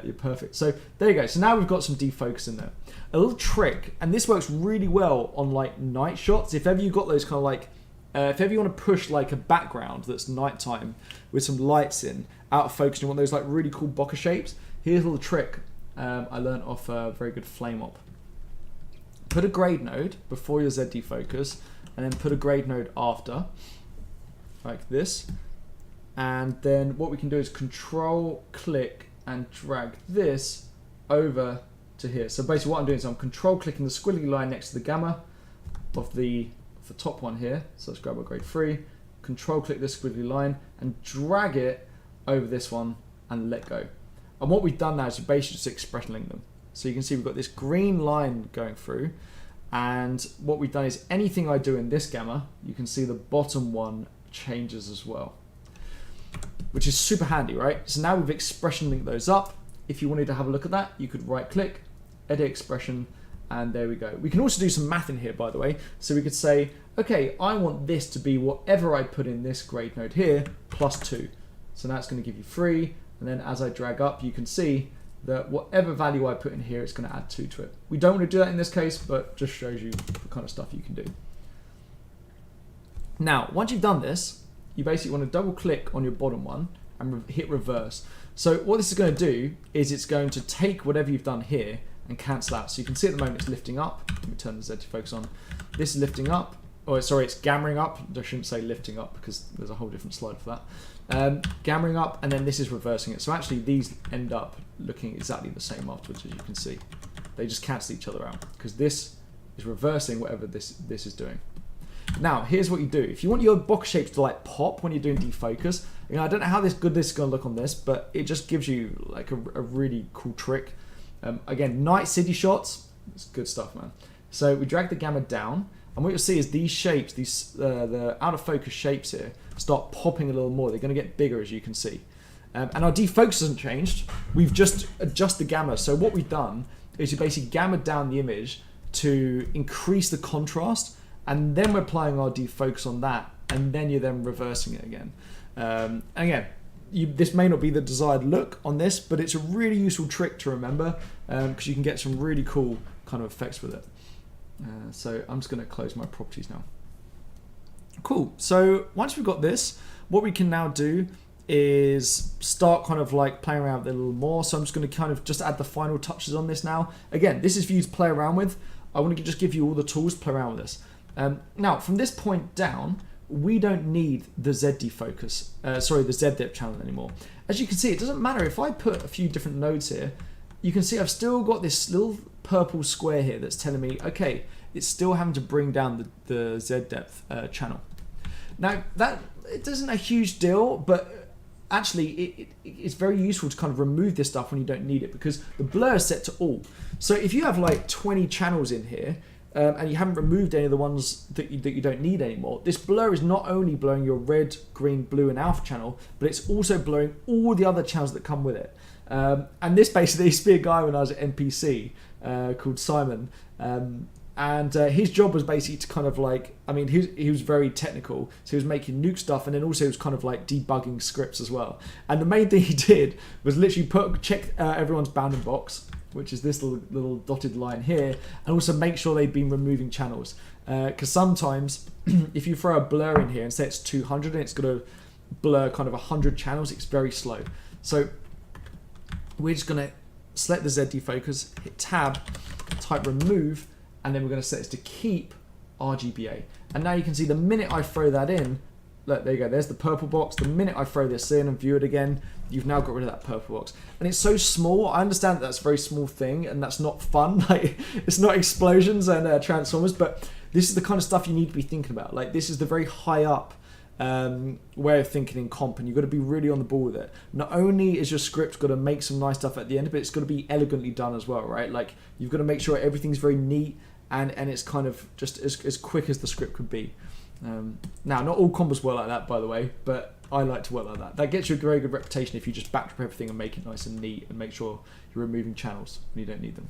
You're perfect. So there you go. So now we've got some defocus in there. A little trick, and this works really well on like night shots. If ever you've got those kind of like, if ever you want to push like a background that's nighttime with some lights in, out of focus, and you want those like really cool bokeh shapes, here's a little trick I learned off a very good flame op. Put a grade node before your Z defocus, and then put a grade node after, like this. And then what we can do is control click and drag this over to here. So basically what I'm doing is I'm control clicking the squiggly line next to the gamma of the top one here. So let's grab our grade 3, control click this squiggly line and drag it over this one and let go. And what we've done now is we basically just expression link them. So you can see we've got this green line going through, and what we've done is anything I do in this gamma, you can see the bottom one changes as well, which is super handy, right? So now we've expression linked those up. If you wanted to have a look at that, you could right click, edit expression, and there we go. We can also do some math in here, by the way. So we could say, okay, I want this to be whatever I put in this grade node here, plus 2. So now it's going to give you 3, and then as I drag up, you can see that whatever value I put in here, it's going to add 2 to it. We don't want to do that in this case, but just shows you the kind of stuff you can do. Now, once you've done this, you basically want to double click on your bottom one and hit reverse. So what this is going to do is it's going to take whatever you've done here and cancel out. So you can see at the moment it's lifting up. Let me turn the Z-Defocus on. This is lifting up. Oh, sorry, it's gammering up. I shouldn't say lifting up because there's a whole different slide for Gammering up, and then this is reversing it. So actually these end up looking exactly the same afterwards, as you can see. They just cancel each other out because this is reversing whatever this is doing. Now, here's what you do. If you want your box shapes to like pop when you're doing defocus, you know, I don't know how good this is going to look on this, but it just gives you like a really cool trick. Again, night city shots, it's good stuff, man. So we drag the gamma down, and what you'll see is these shapes, the out of focus shapes here, start popping a little more. They're going to get bigger, as you can see. And our defocus hasn't changed. We've just adjusted the gamma. So what we've done is you basically gammaed down the image to increase the contrast, and then we're applying our defocus on that, and then you're then reversing it again. And again, this may not be the desired look on this, but it's a really useful trick to remember because you can get some really cool kind of effects with it. So I'm just going to close my properties now. Cool. So once we've got this, what we can now do is start kind of like playing around with it a little more. So I'm just going to kind of just add the final touches on this now. Again, this is for you to play around with. I want to just give you all the tools to play around with this. Now, from this point down, we don't need the Z-Defocus, the Z-Dep channel anymore. As you can see, it doesn't matter if I put a few different nodes here. You can see I've still got this little purple square here that's telling me, okay, it's still having to bring down the Z-Depth channel. Now, it isn't a huge deal, but actually it's very useful to kind of remove this stuff when you don't need it, because the blur is set to all. So if you have like 20 channels in here, and you haven't removed any of the ones that you don't need anymore, this blur is not only blurring your red, green, blue and alpha channel, but it's also blurring all the other channels that come with it. And this basically used to be a guy when I was at NPC called Simon, and his job was basically to kind of like, I mean, he was very technical, so he was making Nuke stuff, and then also he was kind of like debugging scripts as well. And the main thing he did was literally check everyone's bounding box, which is this little dotted line here, and also make sure they've been removing channels. Because sometimes, if you throw a blur in here and say it's 200 and it's going to blur kind of 100 channels, it's very slow. So we're just going to select the Z-Defocus, hit Tab, type Remove, and then we're going to set this to Keep RGBA. And now you can see the minute I throw that in, look, there you go, there's the purple box. The minute I throw this in and view it again, you've now got rid of that purple box. And it's so small. I understand that that's a very small thing and that's not fun. Like, it's not explosions and transformers, but this is the kind of stuff you need to be thinking about. Like, this is the very high up way of thinking in comp, and you've got to be really on the ball with it. Not only is your script got to make some nice stuff at the end, but it's got to be elegantly done as well, right? Like, you've got to make sure everything's very neat and it's kind of just as quick as the script could be. Now, not all combos work like that, by the way, but I like to work like that. That gets you a very good reputation if you just backdrop everything and make it nice and neat and make sure you're removing channels when you don't need them.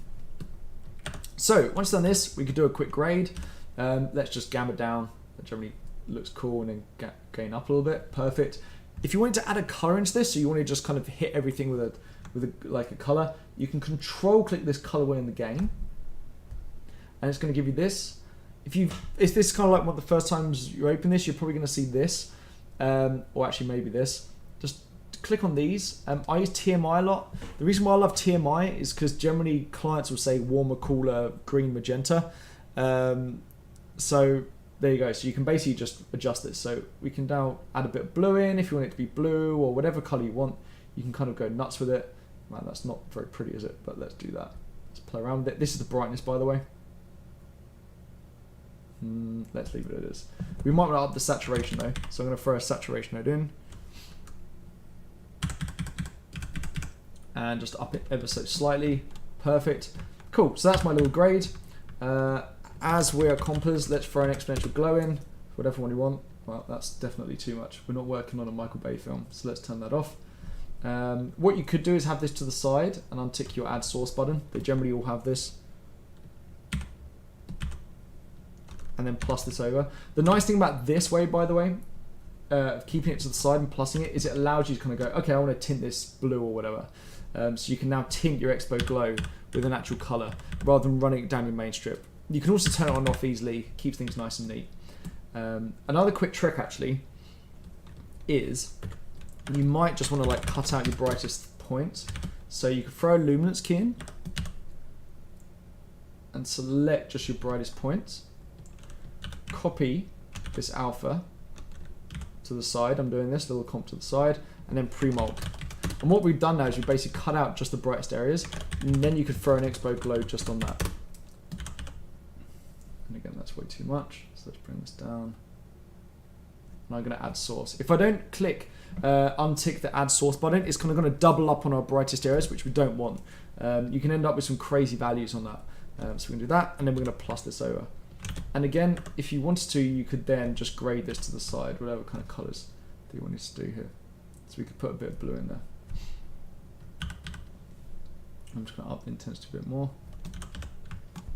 So, once done this, we could do a quick grade. Let's just gamma down. That generally looks cool, and then gain up a little bit. Perfect. If you wanted to add a color into this, so you want to just kind of hit everything with a color, you can control click this colorway in the game, and it's going to give you this. If this is kind of like one of the first times you open this, you're probably going to see this, or actually maybe this. Just click on these. I use TMI a lot. The reason why I love TMI is because generally clients will say warmer, cooler, green, magenta. So there you go. So you can basically just adjust this. So we can now add a bit of blue in if you want it to be blue or whatever color you want. You can kind of go nuts with it. Man, that's not very pretty, is it? But let's do that. Let's play around with it. This is the brightness, by the way. Let's leave it as it is. We might want to up the saturation though, so I'm going to throw a saturation node in and just up it ever so slightly. Perfect. Cool. So that's my little grade. As we are compers, let's throw an exponential glow in, whatever one you want. Well, that's definitely too much. We're not working on a Michael Bay film, so let's turn that off. What you could do is have this to the side and untick your add source button. They generally all have this. And then plus this over. The nice thing about this way, by the way, keeping it to the side and plussing it, is it allows you to kind of go, okay, I want to tint this blue or whatever. So you can now tint your Expo Glow with an actual color rather than running it down your main strip. You can also turn it on and off easily, keeps things nice and neat. Another quick trick actually is you might just want to like cut out your brightest points. So you can throw a luminance key in and select just your brightest points. Copy this alpha to the side. I'm doing this little comp to the side, and then pre-mold. And what we've done now is we basically cut out just the brightest areas, and then you could throw an expo glow just on that. And again, that's way too much, so let's bring this down. And I'm going to add source. If I don't click untick the add source button, it's kind of going to double up on our brightest areas, which we don't want. You can end up with some crazy values on that. So we can do that, and then we're going to plus this over. And again, if you wanted to, you could then just grade this to the side, whatever kind of colors that you wanted to do here. So we could put a bit of blue in there. I'm just going to up the intensity a bit more.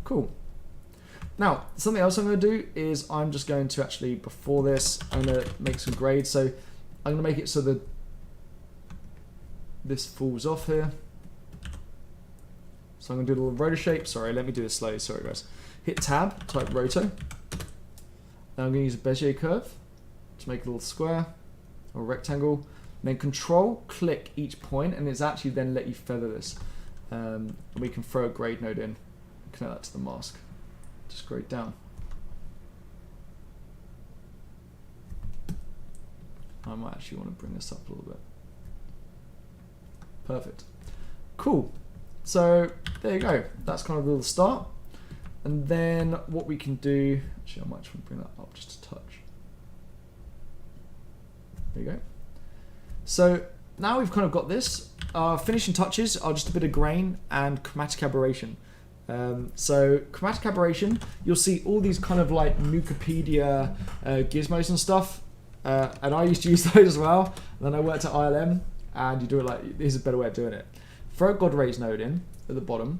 Cool. Now, something else I'm going to do is I'm just going to actually, before this, I'm going to make some grades. So I'm going to make it so that this falls off here. So I'm going to do a little rotor shape. Sorry, let me do this slowly. Sorry, guys. Hit tab, type roto. Now I'm going to use a Bezier curve to make a little square or rectangle. And then control, click each point, and it's actually then let you feather this. And we can throw a grade node in, connect that to the mask. Just grade down. I might actually want to bring this up a little bit. Perfect. Cool. So there you go. That's kind of the start. And then what we can do, actually I might just want to bring that up just a touch. There you go. So now we've kind of got this. Our finishing touches are just a bit of grain and chromatic aberration. So chromatic aberration, you'll see all these kind of like Nukepedia gizmos and stuff. And I used to use those as well. And then I worked at ILM, and you do it like, here's a better way of doing it. Throw a God rays node in at the bottom,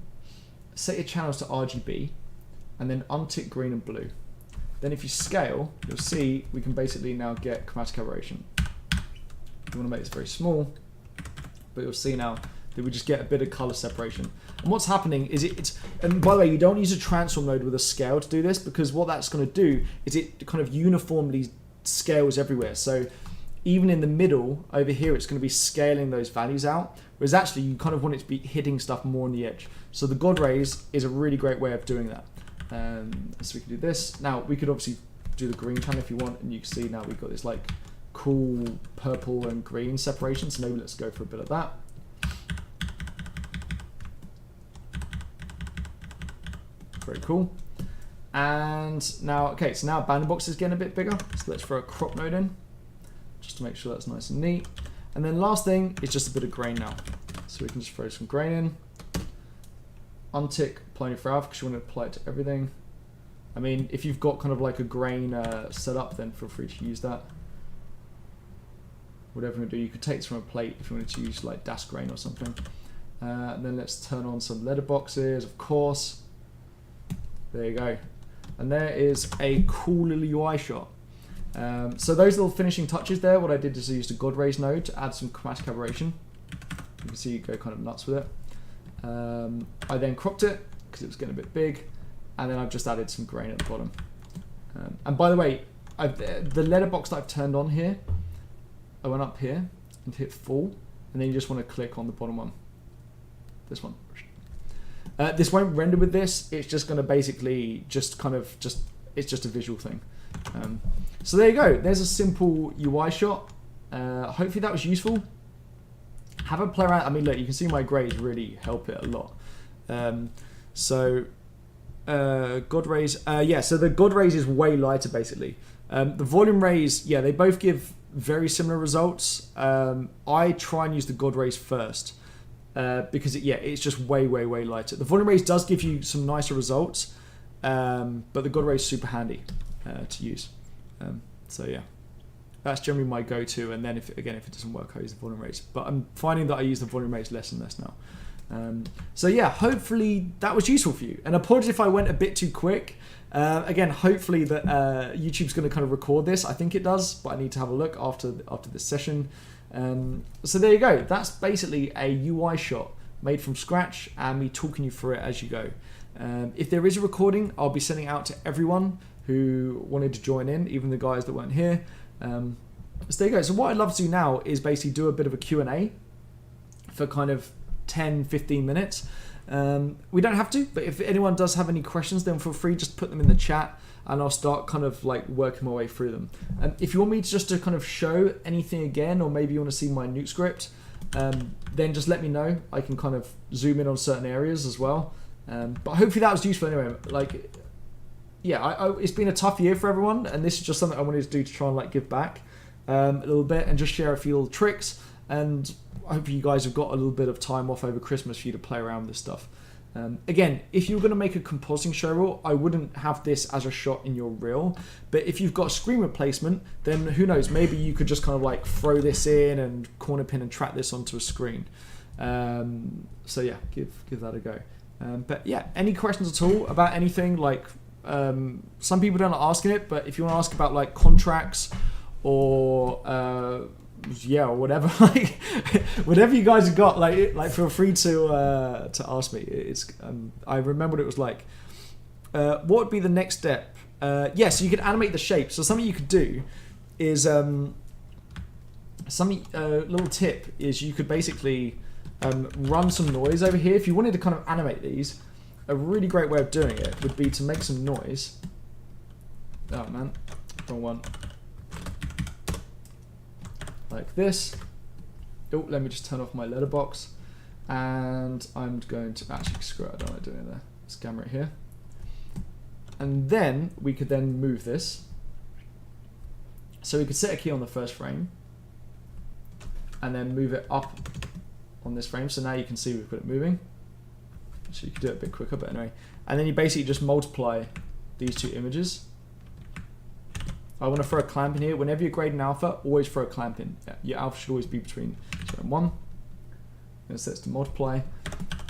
set your channels to RGB, and then untick green and blue. Then if you scale, you'll see we can basically now get chromatic aberration. You want to make this very small, but you'll see now that we just get a bit of color separation. And what's happening is and by the way, you don't use a transform node with a scale to do this, because what that's going to do is it kind of uniformly scales everywhere. So even in the middle over here, it's going to be scaling those values out, whereas actually you kind of want it to be hitting stuff more on the edge. So the God rays is a really great way of doing that. So we can do this. Now we could obviously do the green channel if you want, and you can see now we've got this like cool purple and green separation. So maybe let's go for a bit of that. Very cool. And now, okay, so now bounding box is getting a bit bigger. So let's throw a crop node in, just to make sure that's nice and neat. And then last thing is just a bit of grain now. So we can just throw some grain in. Untick apply new for because you want to apply it to everything. I mean, if you've got kind of like a grain set up, then feel free to use that. Whatever you do, you could take this from a plate if you wanted to use like Das grain or something. And then let's turn on some letter boxes, of course. There you go. And there is a cool little UI shot. So those little finishing touches there, what I did is I used a God rays node to add some chromatic aberration. You can see you go kind of nuts with it. I then cropped it because it was getting a bit big, and then I've just added some grain at the bottom. And by the way, the letterbox that I've turned on here, I went up here and hit full, and then you just want to click on the bottom one. This one. This won't render with this. It's just going to basically just kind of it's just a visual thing. So there you go. There's a simple UI shot. Hopefully that was useful. Have a play around. I mean, look, you can see my grades really help it a lot. God rays. Yeah, so the God rays is way lighter basically. The volume rays, yeah, they both give very similar results. I try and use the God rays first. Because it's just way lighter. The volume rays does give you some nicer results, but the God rays is super handy to use. So yeah, that's generally my go-to. And then if it doesn't work, I use the volume rays. But I'm finding that I use the volume rays less and less now. So yeah, hopefully that was useful for you. And apologies if I went a bit too quick. Again, hopefully that YouTube's going to kind of record this. I think it does, but I need to have a look after this session. So there you go. That's basically a UI shot made from scratch and me talking you through it as you go. If there is a recording, I'll be sending it out to everyone who wanted to join in, even the guys that weren't here. So there you go. So what I'd love to do now is basically do a bit of a Q&A for kind of 10, 15 minutes. We don't have to, but if anyone does have any questions, then feel free, just put them in the chat and I'll start kind of like working my way through them. If you want me to just to kind of show anything again, or maybe you want to see my Nuke script, then just let me know. I can kind of zoom in on certain areas as well. But hopefully that was useful anyway. Like, yeah, it's been a tough year for everyone, and this is just something I wanted to do to try and like give back a little bit and just share a few little tricks. And I hope you guys have got a little bit of time off over Christmas for you to play around with this stuff. Again, if you're going to make a compositing show reel, I wouldn't have this as a shot in your reel. But if you've got a screen replacement, then who knows, maybe you could just kind of like throw this in and corner pin and track this onto a screen. So yeah, give that a go. But yeah, any questions at all about anything? Like, some people don't like asking it, but if you want to ask about like contracts or or whatever, like whatever you guys have got, like feel free to ask me. It's I remember what it was like. What would be the next step? So you could animate the shape. So something you could do is little tip is you could basically run some noise over here. If you wanted to kind of animate these, a really great way of doing it would be to make some noise. Oh man, wrong one. Like this. Oh, let me just turn off my letterbox, and I'm going to actually screw it. I don't want to do it there. Let's camera it here, and then we could then move this. So we could set a key on the first frame, and then move it up on this frame. So now you can see we've got it moving. So you could do it a bit quicker, but anyway. And then you basically just multiply these two images. I want to throw a clamp in here. Whenever you're grading alpha, always throw a clamp in. Yeah, your alpha should always be between 0 and 1. And it sets to multiply.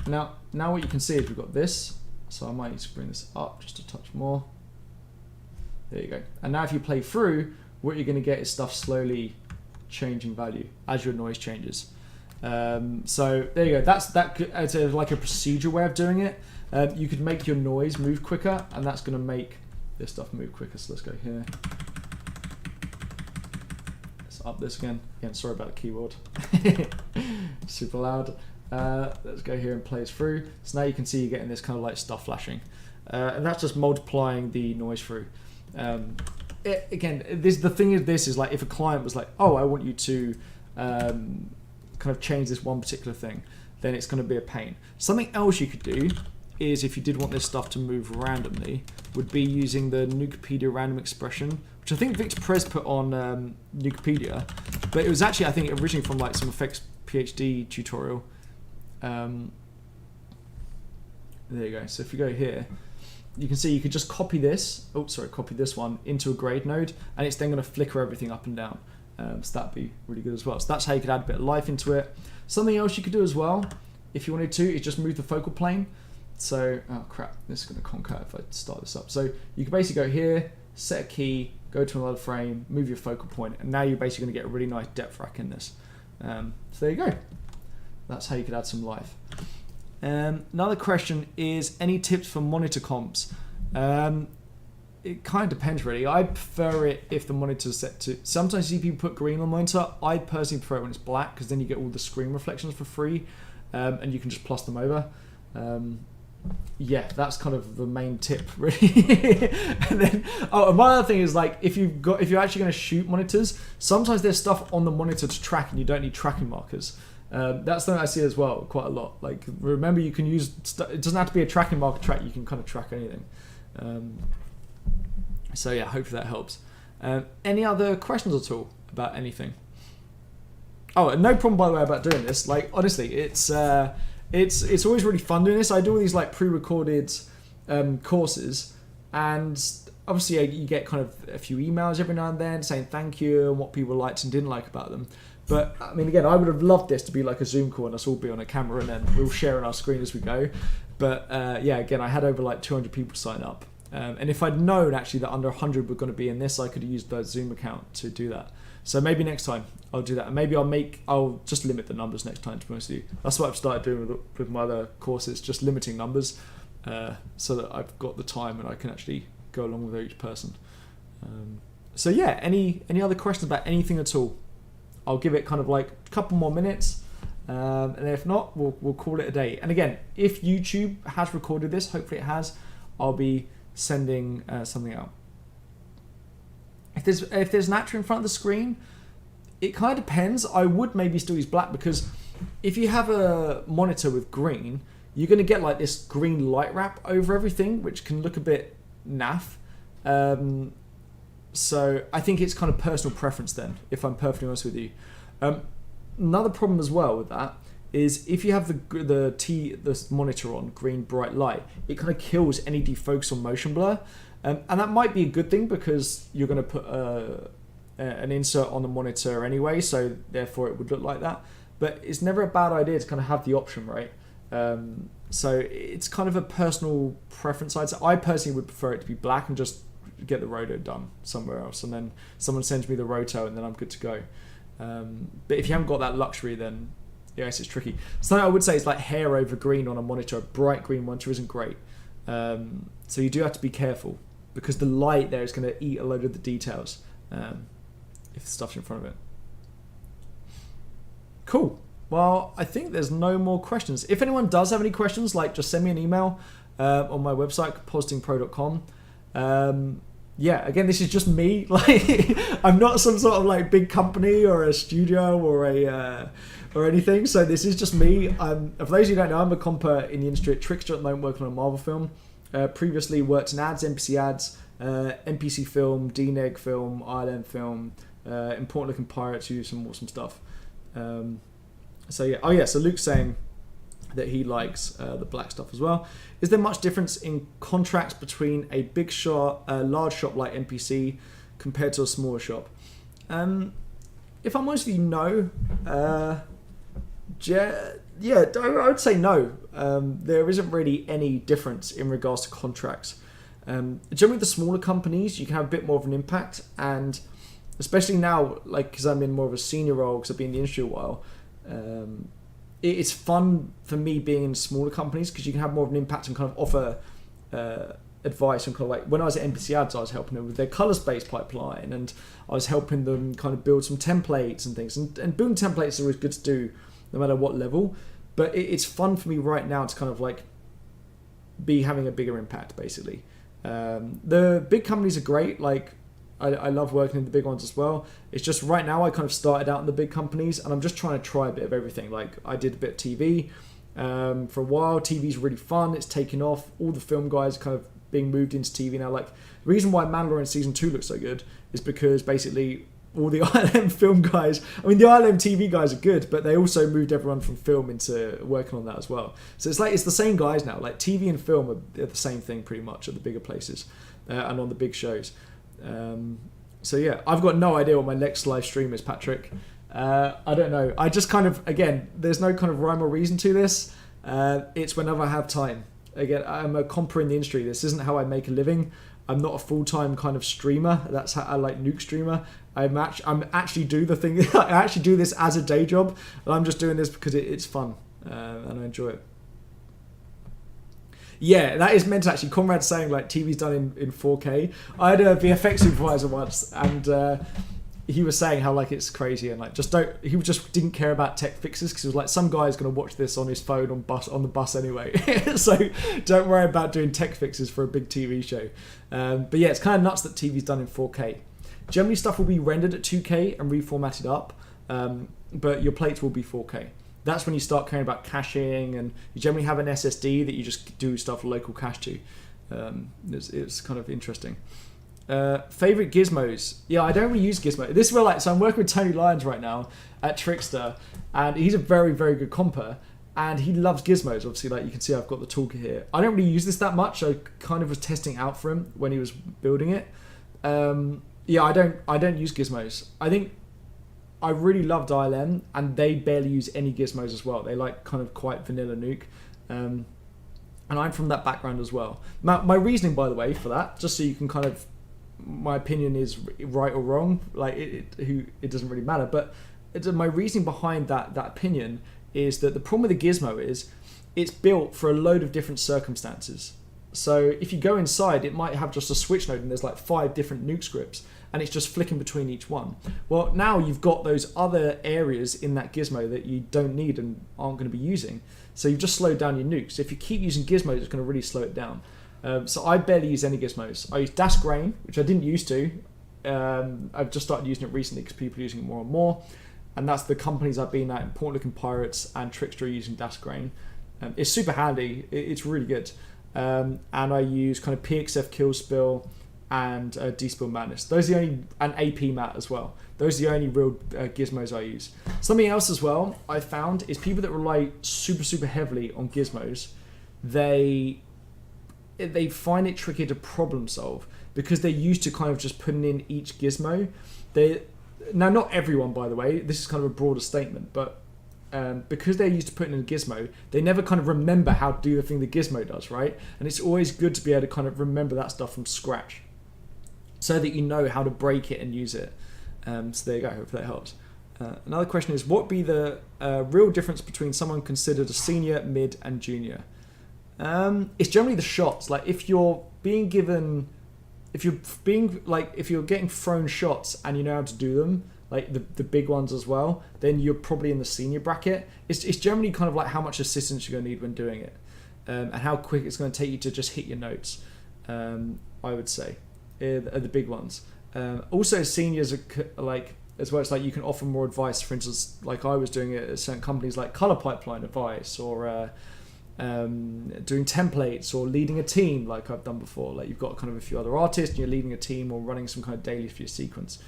Now what you can see is we've got this. So I might need to bring this up just a touch more. There you go. And now if you play through, what you're going to get is stuff slowly changing value as your noise changes. So there you go. It's like a procedural way of doing it. You could make your noise move quicker, and that's going to make this stuff move quicker. So let's go here. Let's up this again. Again, sorry about the keyboard. Super loud. Let's go here and play this through. So now you can see you're getting this kind of like stuff flashing, and that's just multiplying the noise through. The thing is like if a client was like, oh, I want you to kind of change this one particular thing, then it's going to be a pain. Something else you could do is, if you did want this stuff to move randomly, would be using the Nukepedia random expression, which I think Victor Perez put on Nukepedia, but it was actually, I think, originally from like some Effects PhD tutorial. There you go. So if you go here, you can see you could just copy this. Copy this one into a grade node, and it's then going to flicker everything up and down. So that'd be really good as well. So that's how you could add a bit of life into it. Something else you could do as well, if you wanted to, is just move the focal plane. So, oh crap, this is going to concat if I start this up. So you can basically go here, set a key, go to another frame, move your focal point, and now you're basically going to get a really nice depth rack in this. So there you go. That's how you could add some life. Another question is, any tips for monitor comps? It kind of depends really. I prefer it if the monitor's set to... Sometimes you see people put green on the monitor. I personally prefer it when it's black, because then you get all the screen reflections for free, and you can just plus them over. Yeah, that's kind of the main tip really. And then, and one other thing is, like, if you're actually going to shoot monitors, sometimes there's stuff on the monitor to track and you don't need tracking markers. That's something I see as well quite a lot. Like, remember, you can use... It doesn't have to be a tracking marker track. You can kind of track anything. So yeah, hopefully that helps. Any other questions at all about anything? Oh, and no problem, by the way, about doing this. Like, honestly, it's always really fun doing this. I do all these like pre-recorded courses, and obviously you get kind of a few emails every now and then saying thank you and what people liked and didn't like about them. But I mean, again, I would have loved this to be like a Zoom call and us all be on a camera and then we'll share on our screen as we go. But yeah, again, I had over like 200 people sign up. And if I'd known actually that under 100 were going to be in this, I could have used the Zoom account to do that. So maybe next time I'll do that. And maybe I'll just limit the numbers next time, to be honest with you. That's what I've started doing with my other courses, just limiting numbers so that I've got the time and I can actually go along with each person. So yeah, any other questions about anything at all? I'll give it kind of like a couple more minutes And if not, we'll call it a day. And again, if YouTube has recorded this, hopefully it has, I'll be sending something out. If there's an actor in front of the screen, it kind of depends. I would maybe still use black, because if you have a monitor with green, you're going to get like this green light wrap over everything, which can look a bit naff. So I think it's kind of personal preference then, if I'm perfectly honest with you. Another problem as well with that is if you have the monitor on green bright light, it kind of kills any defocus or motion blur. And that might be a good thing, because you're going to put an insert on the monitor anyway, so therefore it would look like that. But it's never a bad idea to kind of have the option, right? So it's kind of a personal preference. I personally would prefer it to be black and just get the roto done somewhere else, and then someone sends me the roto and then I'm good to go. But if you haven't got that luxury, then yes, it's tricky. Something I would say is like hair over green on a monitor. A bright green monitor isn't great. So you do have to be careful, because the light there is going to eat a load of the details if the stuff's in front of it. Cool. Well, I think there's no more questions. If anyone does have any questions, like, just send me an email on my website, compositingpro.com. Yeah, again, this is just me. Like, I'm not some sort of like big company or a studio or anything. So this is just me. For those who don't know, I'm a comper in the industry at Trickster at the moment, working on a Marvel film. Previously worked in ads, NPC ads, NPC film, DNEG film, ILM film, Important Looking Pirates, who do some awesome stuff. So yeah, so Luke's saying that he likes the black stuff as well. Is there much difference in contracts between a large shop like NPC compared to a smaller shop? If I'm honest with you, no. I would say no. There isn't really any difference in regards to contracts. Generally, the smaller companies, you can have a bit more of an impact, and especially now, like, because I'm in more of a senior role, because I've been in the industry a while, it's fun for me being in smaller companies, because you can have more of an impact and kind of offer advice. And kind of like, when I was at NPC Ads, I was helping them with their color space pipeline, and I was helping them kind of build some templates and things. And building templates is always good to do, no matter what level. But it's fun for me right now to kind of like be having a bigger impact, basically. The big companies are great. Like, I love working in the big ones as well. It's just right now I kind of started out in the big companies, and I'm just trying to try a bit of everything. Like, I did a bit of TV for a while. TV's really fun. It's taken off. All the film guys are kind of being moved into TV now. Like, the reason why Mandalorian season 2 looks so good is because basically all the ILM film guys, I mean, the ILM TV guys are good, but they also moved everyone from film into working on that as well. So it's like, it's the same guys now. Like, TV and film are the same thing pretty much at the bigger places and on the big shows. So yeah, I've got no idea what my next live stream is, Patrick. I don't know. I just kind of, again, there's no kind of rhyme or reason to this. It's whenever I have time. Again, I'm a comper in the industry. This isn't how I make a living. I'm not a full-time kind of streamer. That's how I like Nuke streamer. I'm actually do the thing. I actually do this as a day job, and I'm just doing this because it's fun and I enjoy it. Yeah, that is meant to actually. Conrad's saying like TV's done in 4K. I had a VFX supervisor once, and he was saying how like it's crazy and like he just didn't care about tech fixes, because he was like, some guy's gonna watch this on his phone on the bus anyway. So don't worry about doing tech fixes for a big TV show. But yeah, it's kind of nuts that TV's done in 4K. Generally, stuff will be rendered at 2K and reformatted up, but your plates will be 4K. That's when you start caring about caching, and you generally have an SSD that you just do stuff local cache to. It's kind of interesting. Favorite gizmos? Yeah, I don't really use gizmo. This is where, like, so I'm working with Tony Lyons right now at Trickster, and he's a very, very good comper, and he loves gizmos. Obviously, like you can see, I've got the toolkit here. I don't really use this that much. I kind of was testing out for him when he was building it. Yeah, I don't use gizmos. I think I really loved ILM, and they barely use any gizmos as well. They like kind of quite vanilla Nuke. And I'm from that background as well. My reasoning, by the way, for that, just so you can kind of, my opinion is right or wrong, like it doesn't really matter, but my reasoning behind that opinion is that the problem with the gizmo is it's built for a load of different circumstances. So if you go inside, it might have just a switch node and there's like 5 different Nuke scripts and it's just flicking between each one. Well, now you've got those other areas in that gizmo that you don't need and aren't going to be using. So you've just slowed down your nukes. If you keep using gizmos, it's going to really slow it down. So I barely use any gizmos. I use dash grain, which I didn't used to. I've just started using it recently because people are using it more and more. And that's the companies I've been at, Important Looking Pirates and Trickster, using dash grain. It's super handy. It's really good. And I use kind of PXF Kill Spill and Despill Madness. Those are the only, and AP Mat as well. Those are the only real gizmos I use. Something else as well I found is people that rely super heavily on gizmos, they find it tricky to problem solve because they're used to kind of just putting in each gizmo. Now, not everyone, by the way, this is kind of a broader statement, but because they're used to putting in a gizmo, they never kind of remember how to do the thing the gizmo does, right? And it's always good to be able to kind of remember that stuff from scratch so that you know how to break it and use it. So there you go, hopefully that helps. Another question is, what would be the real difference between someone considered a senior, mid, and junior? It's generally the shots. Like if you're getting thrown shots and you know how to do them, like the big ones as well, then you're probably in the senior bracket. It's generally kind of like how much assistance you're going to need when doing it, and how quick it's going to take you to just hit your notes. I would say are the big ones. Also, seniors are like as well. It's like you can offer more advice. For instance, like I was doing it at certain companies, like color pipeline advice, or doing templates, or leading a team, like I've done before. Like you've got kind of a few other artists, and you're leading a team or running some kind of daily for your sequence.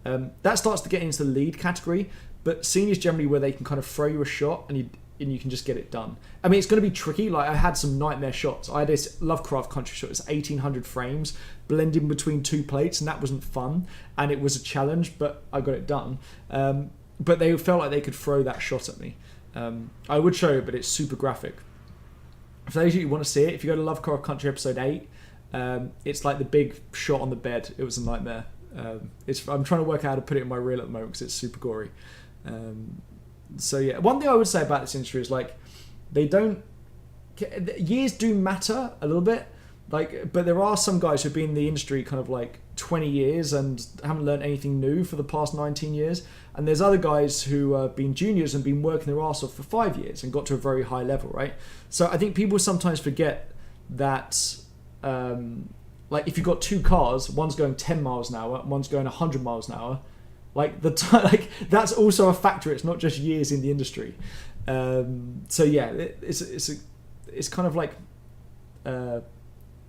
That starts to get into the lead category, but seniors generally where they can kind of throw you a shot and you can just get it done. I mean, it's going to be tricky. Like I had some nightmare shots. I had this Lovecraft Country shot. It's 1800 frames blending between 2 plates, and that wasn't fun. And it was a challenge, but I got it done. But they felt like they could throw that shot at me. I would show you, but it's super graphic. For those of you who want to see it, if you go to Lovecraft Country episode 8, it's like the big shot on the bed. It was a nightmare. I'm trying to work out how to put it in my reel at the moment because it's super gory. So yeah, one thing I would say about this industry is like years do matter a little bit, like, but there are some guys who've been in the industry kind of like 20 years and haven't learned anything new for the past 19 years, and there's other guys who have been juniors and been working their arse off for 5 years and got to a very high level, right? So I think people sometimes forget that like if you've got 2 cars, one's going 10 miles an hour and one's going 100 miles an hour, like that's also a factor. It's not just years in the industry. So yeah, it's kind of like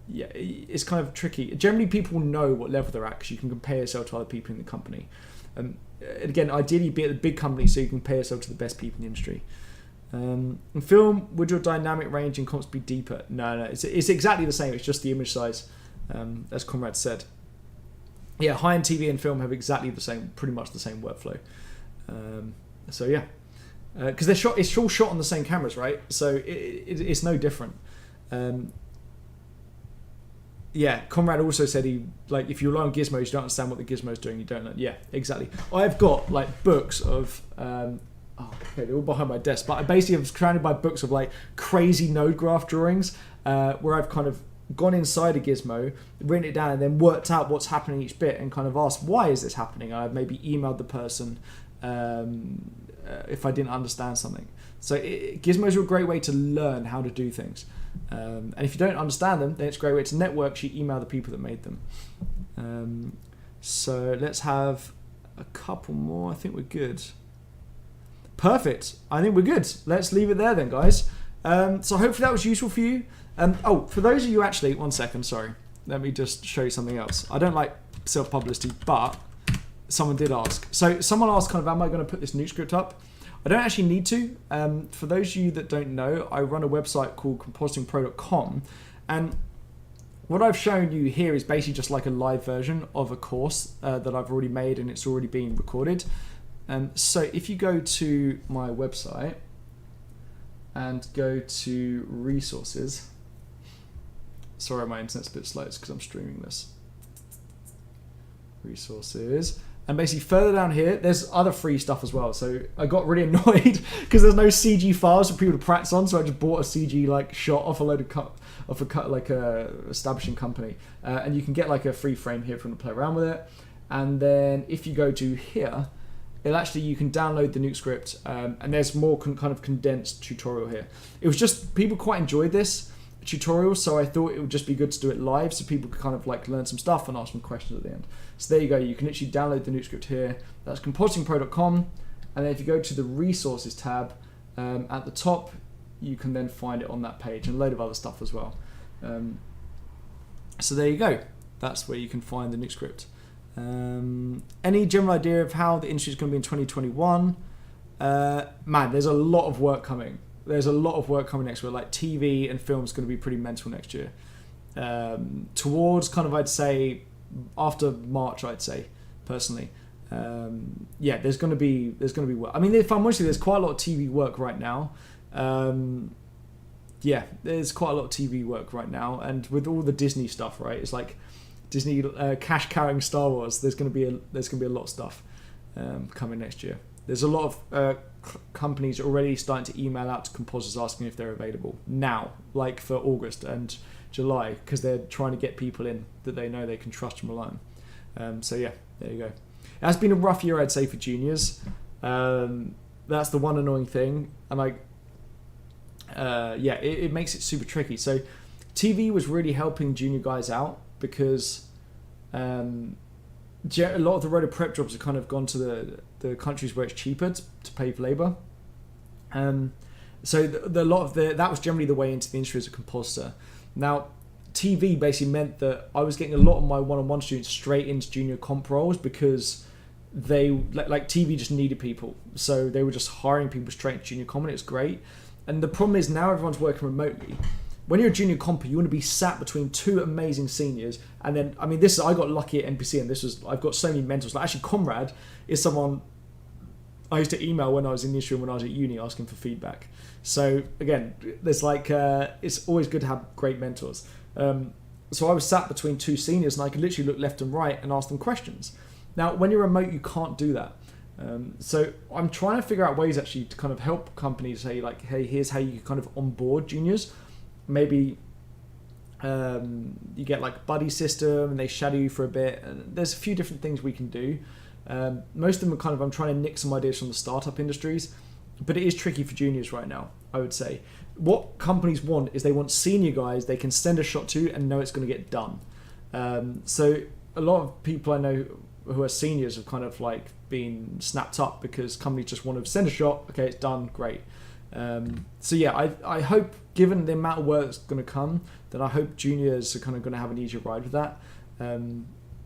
it's kind of tricky. Generally, people know what level they're at because you can compare yourself to other people in the company. Again, ideally, be at the big company so you can compare yourself to the best people in the industry. In film, would your dynamic range in comps be deeper? No, it's exactly the same. It's just the image size. As Conrad said, yeah, high-end TV and film have exactly the same, pretty much the same workflow. So yeah, because it's all shot on the same cameras, right? So it's no different. Yeah, Conrad also said if you rely on gizmos, you don't understand what the gizmo's doing. You don't know. Yeah, exactly. I've got like books of. Okay, they're all behind my desk, but I basically was surrounded by books of like crazy node graph drawings, where I've kind of gone inside a gizmo, written it down, and then worked out what's happening each bit and kind of asked, why is this happening? I've maybe emailed the person if I didn't understand something. So gizmos are a great way to learn how to do things. And if you don't understand them, then it's a great way to network. You email the people that made them. So let's have a couple more. I think we're good. Perfect. I think we're good. Let's leave it there then, guys. So hopefully that was useful for you. For those of you actually, one second, sorry. Let me just show you something else. I don't like self-publicity, but someone did ask. So someone asked kind of, am I going to put this Nuke script up? I don't actually need to. For those of you that don't know, I run a website called compositingpro.com, and what I've shown you here is basically just like a live version of a course that I've already made, and it's already being recorded. So if you go to my website and go to resources, sorry my internet's a bit slow, it's because I'm streaming this. Resources, And basically further down here, there's other free stuff as well. So I got really annoyed because there's no CG files for people to practice on. So I just bought a CG like shot off a load of like a establishing company, and you can get like a free frame here if you want to play around with it. And then if you go to here, you can download the Nuke script, and there's more kind of condensed tutorial here. It was just people quite enjoyed this tutorial, so I thought it would just be good to do it live so people could kind of like learn some stuff and ask some questions at the end. So there you go, you can literally download the Nuke script here. That's compositingpro.com, and then if you go to the resources tab at the top, you can then find it on that page and a load of other stuff as well. So there you go, that's where you can find the Nuke script. Any general idea of how the industry is going to be in 2021? Man, there's a lot of work coming. There's a lot of work coming next year. Like TV and film is going to be pretty mental next year. Towards kind of, I'd say, after March, I'd say, personally. Yeah, there's going to be work. I mean, if I'm honest with you, there's quite a lot of TV work right now. Yeah, there's quite a lot of TV work right now. And with all the Disney stuff, right? It's like Disney cash carrying Star Wars. There's going to be a lot of stuff coming next year. There's a lot of companies already starting to email out to compositors asking if they're available now, like for August and July, because they're trying to get people in that they know they can trust and rely on. So yeah, there you go. It has been a rough year, I'd say, for juniors. That's the one annoying thing, and yeah, it makes it super tricky. So TV was really helping junior guys out because a lot of the rotor prep jobs have kind of gone to the countries where it's cheaper to pay for labour. So that was generally the way into the industry as a compositor. Now, TV basically meant that I was getting a lot of my one-on-one students straight into junior comp roles because they like TV just needed people, so they were just hiring people straight into junior comp, and it was great. And the problem is now everyone's working remotely. When you're a junior comper, you want to be sat between two amazing seniors, and then I mean, I got lucky at NPC, and I've got so many mentors. Like actually, Conrad is someone I used to email when I was in the industry when I was at uni asking for feedback. So again, there's it's always good to have great mentors. So I was sat between two seniors, and I could literally look left and right and ask them questions. Now, when you're remote, you can't do that. So I'm trying to figure out ways actually to kind of help companies say like, hey, here's how you kind of onboard juniors. Maybe you get like buddy system and they shadow you for a bit. And there's a few different things we can do. Most of them are kind of, I'm trying to nick some ideas from the startup industries, but it is tricky for juniors right now, I would say. What companies want is they want senior guys they can send a shot to and know it's going to get done. So a lot of people I know who are seniors have kind of like been snapped up because companies just want to send a shot, okay, it's done, great. So yeah, I hope, given the amount of work that's going to come, that I hope juniors are kind of going to have an easier ride with that.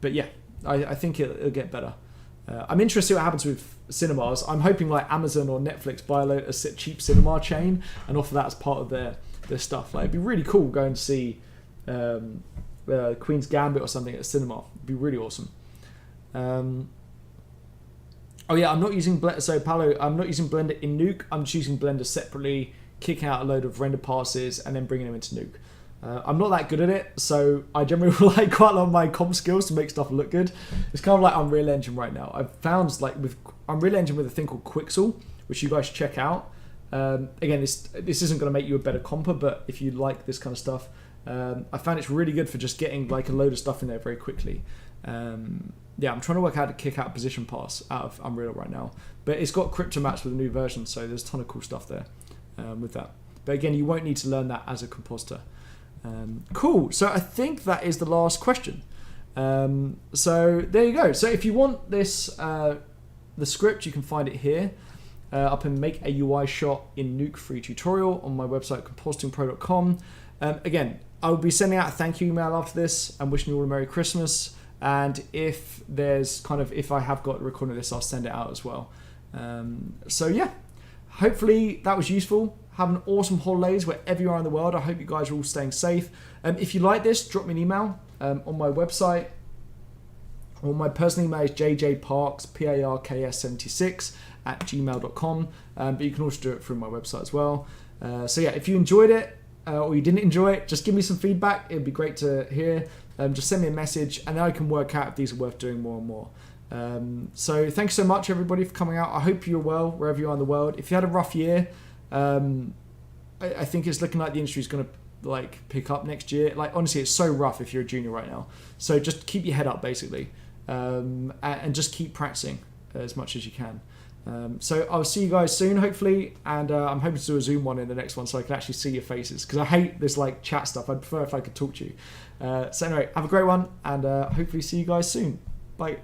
But yeah, I think it'll get better. I'm interested to see what happens with cinemas. I'm hoping like Amazon or Netflix buy a cheap cinema chain and offer that as part of their stuff. Like it'd be really cool going to see Queen's Gambit or something at a cinema. It'd be really awesome. Oh yeah, I'm not using Blender. So Paolo, I'm not using Blender in Nuke. I'm just using Blender separately, kicking out a load of render passes and then bringing them into Nuke. I'm not that good at it, so I generally rely quite a lot on my comp skills to make stuff look good. It's kind of like Unreal Engine right now. I've found like with Unreal Engine with a thing called Quixel, which you guys should check out. Again, this isn't going to make you a better comper, but if you like this kind of stuff, I found it's really good for just getting like a load of stuff in there very quickly. Yeah, I'm trying to work out how to kick out position pass out of Unreal right now, but it's got crypto maps with a new version, so there's a ton of cool stuff there with that. But again, you won't need to learn that as a compositor. Cool. So I think that is the last question. So there you go. So if you want this, the script, you can find it here. Up in Make a UI Shot in Nuke free tutorial on my website compositingpro.com. Again, I will be sending out a thank you email after this and wishing you all a Merry Christmas. And if I have got a recording of this, I'll send it out as well. So yeah, hopefully that was useful. Have an awesome holidays wherever you are in the world. I hope you guys are all staying safe. If you like this, drop me an email on my website. Or my personal email is jjparks, PARKS76 @gmail.com. But you can also do it through my website as well. So yeah, if you enjoyed it or you didn't enjoy it, just give me some feedback. It'd be great to hear. Just send me a message and then I can work out if these are worth doing more and more. So thanks so much everybody for coming out. I hope you're well wherever you are in the world. If you had a rough year, I think it's looking like the industry is going to like pick up next year. Like honestly, it's so rough if you're a junior right now. So just keep your head up basically, and just keep practicing as much as you can. So I'll see you guys soon, hopefully, and I'm hoping to do a Zoom one in the next one so I can actually see your faces, because I hate this like chat stuff. I'd prefer if I could talk to you. So anyway, have a great one, and hopefully see you guys soon. Bye.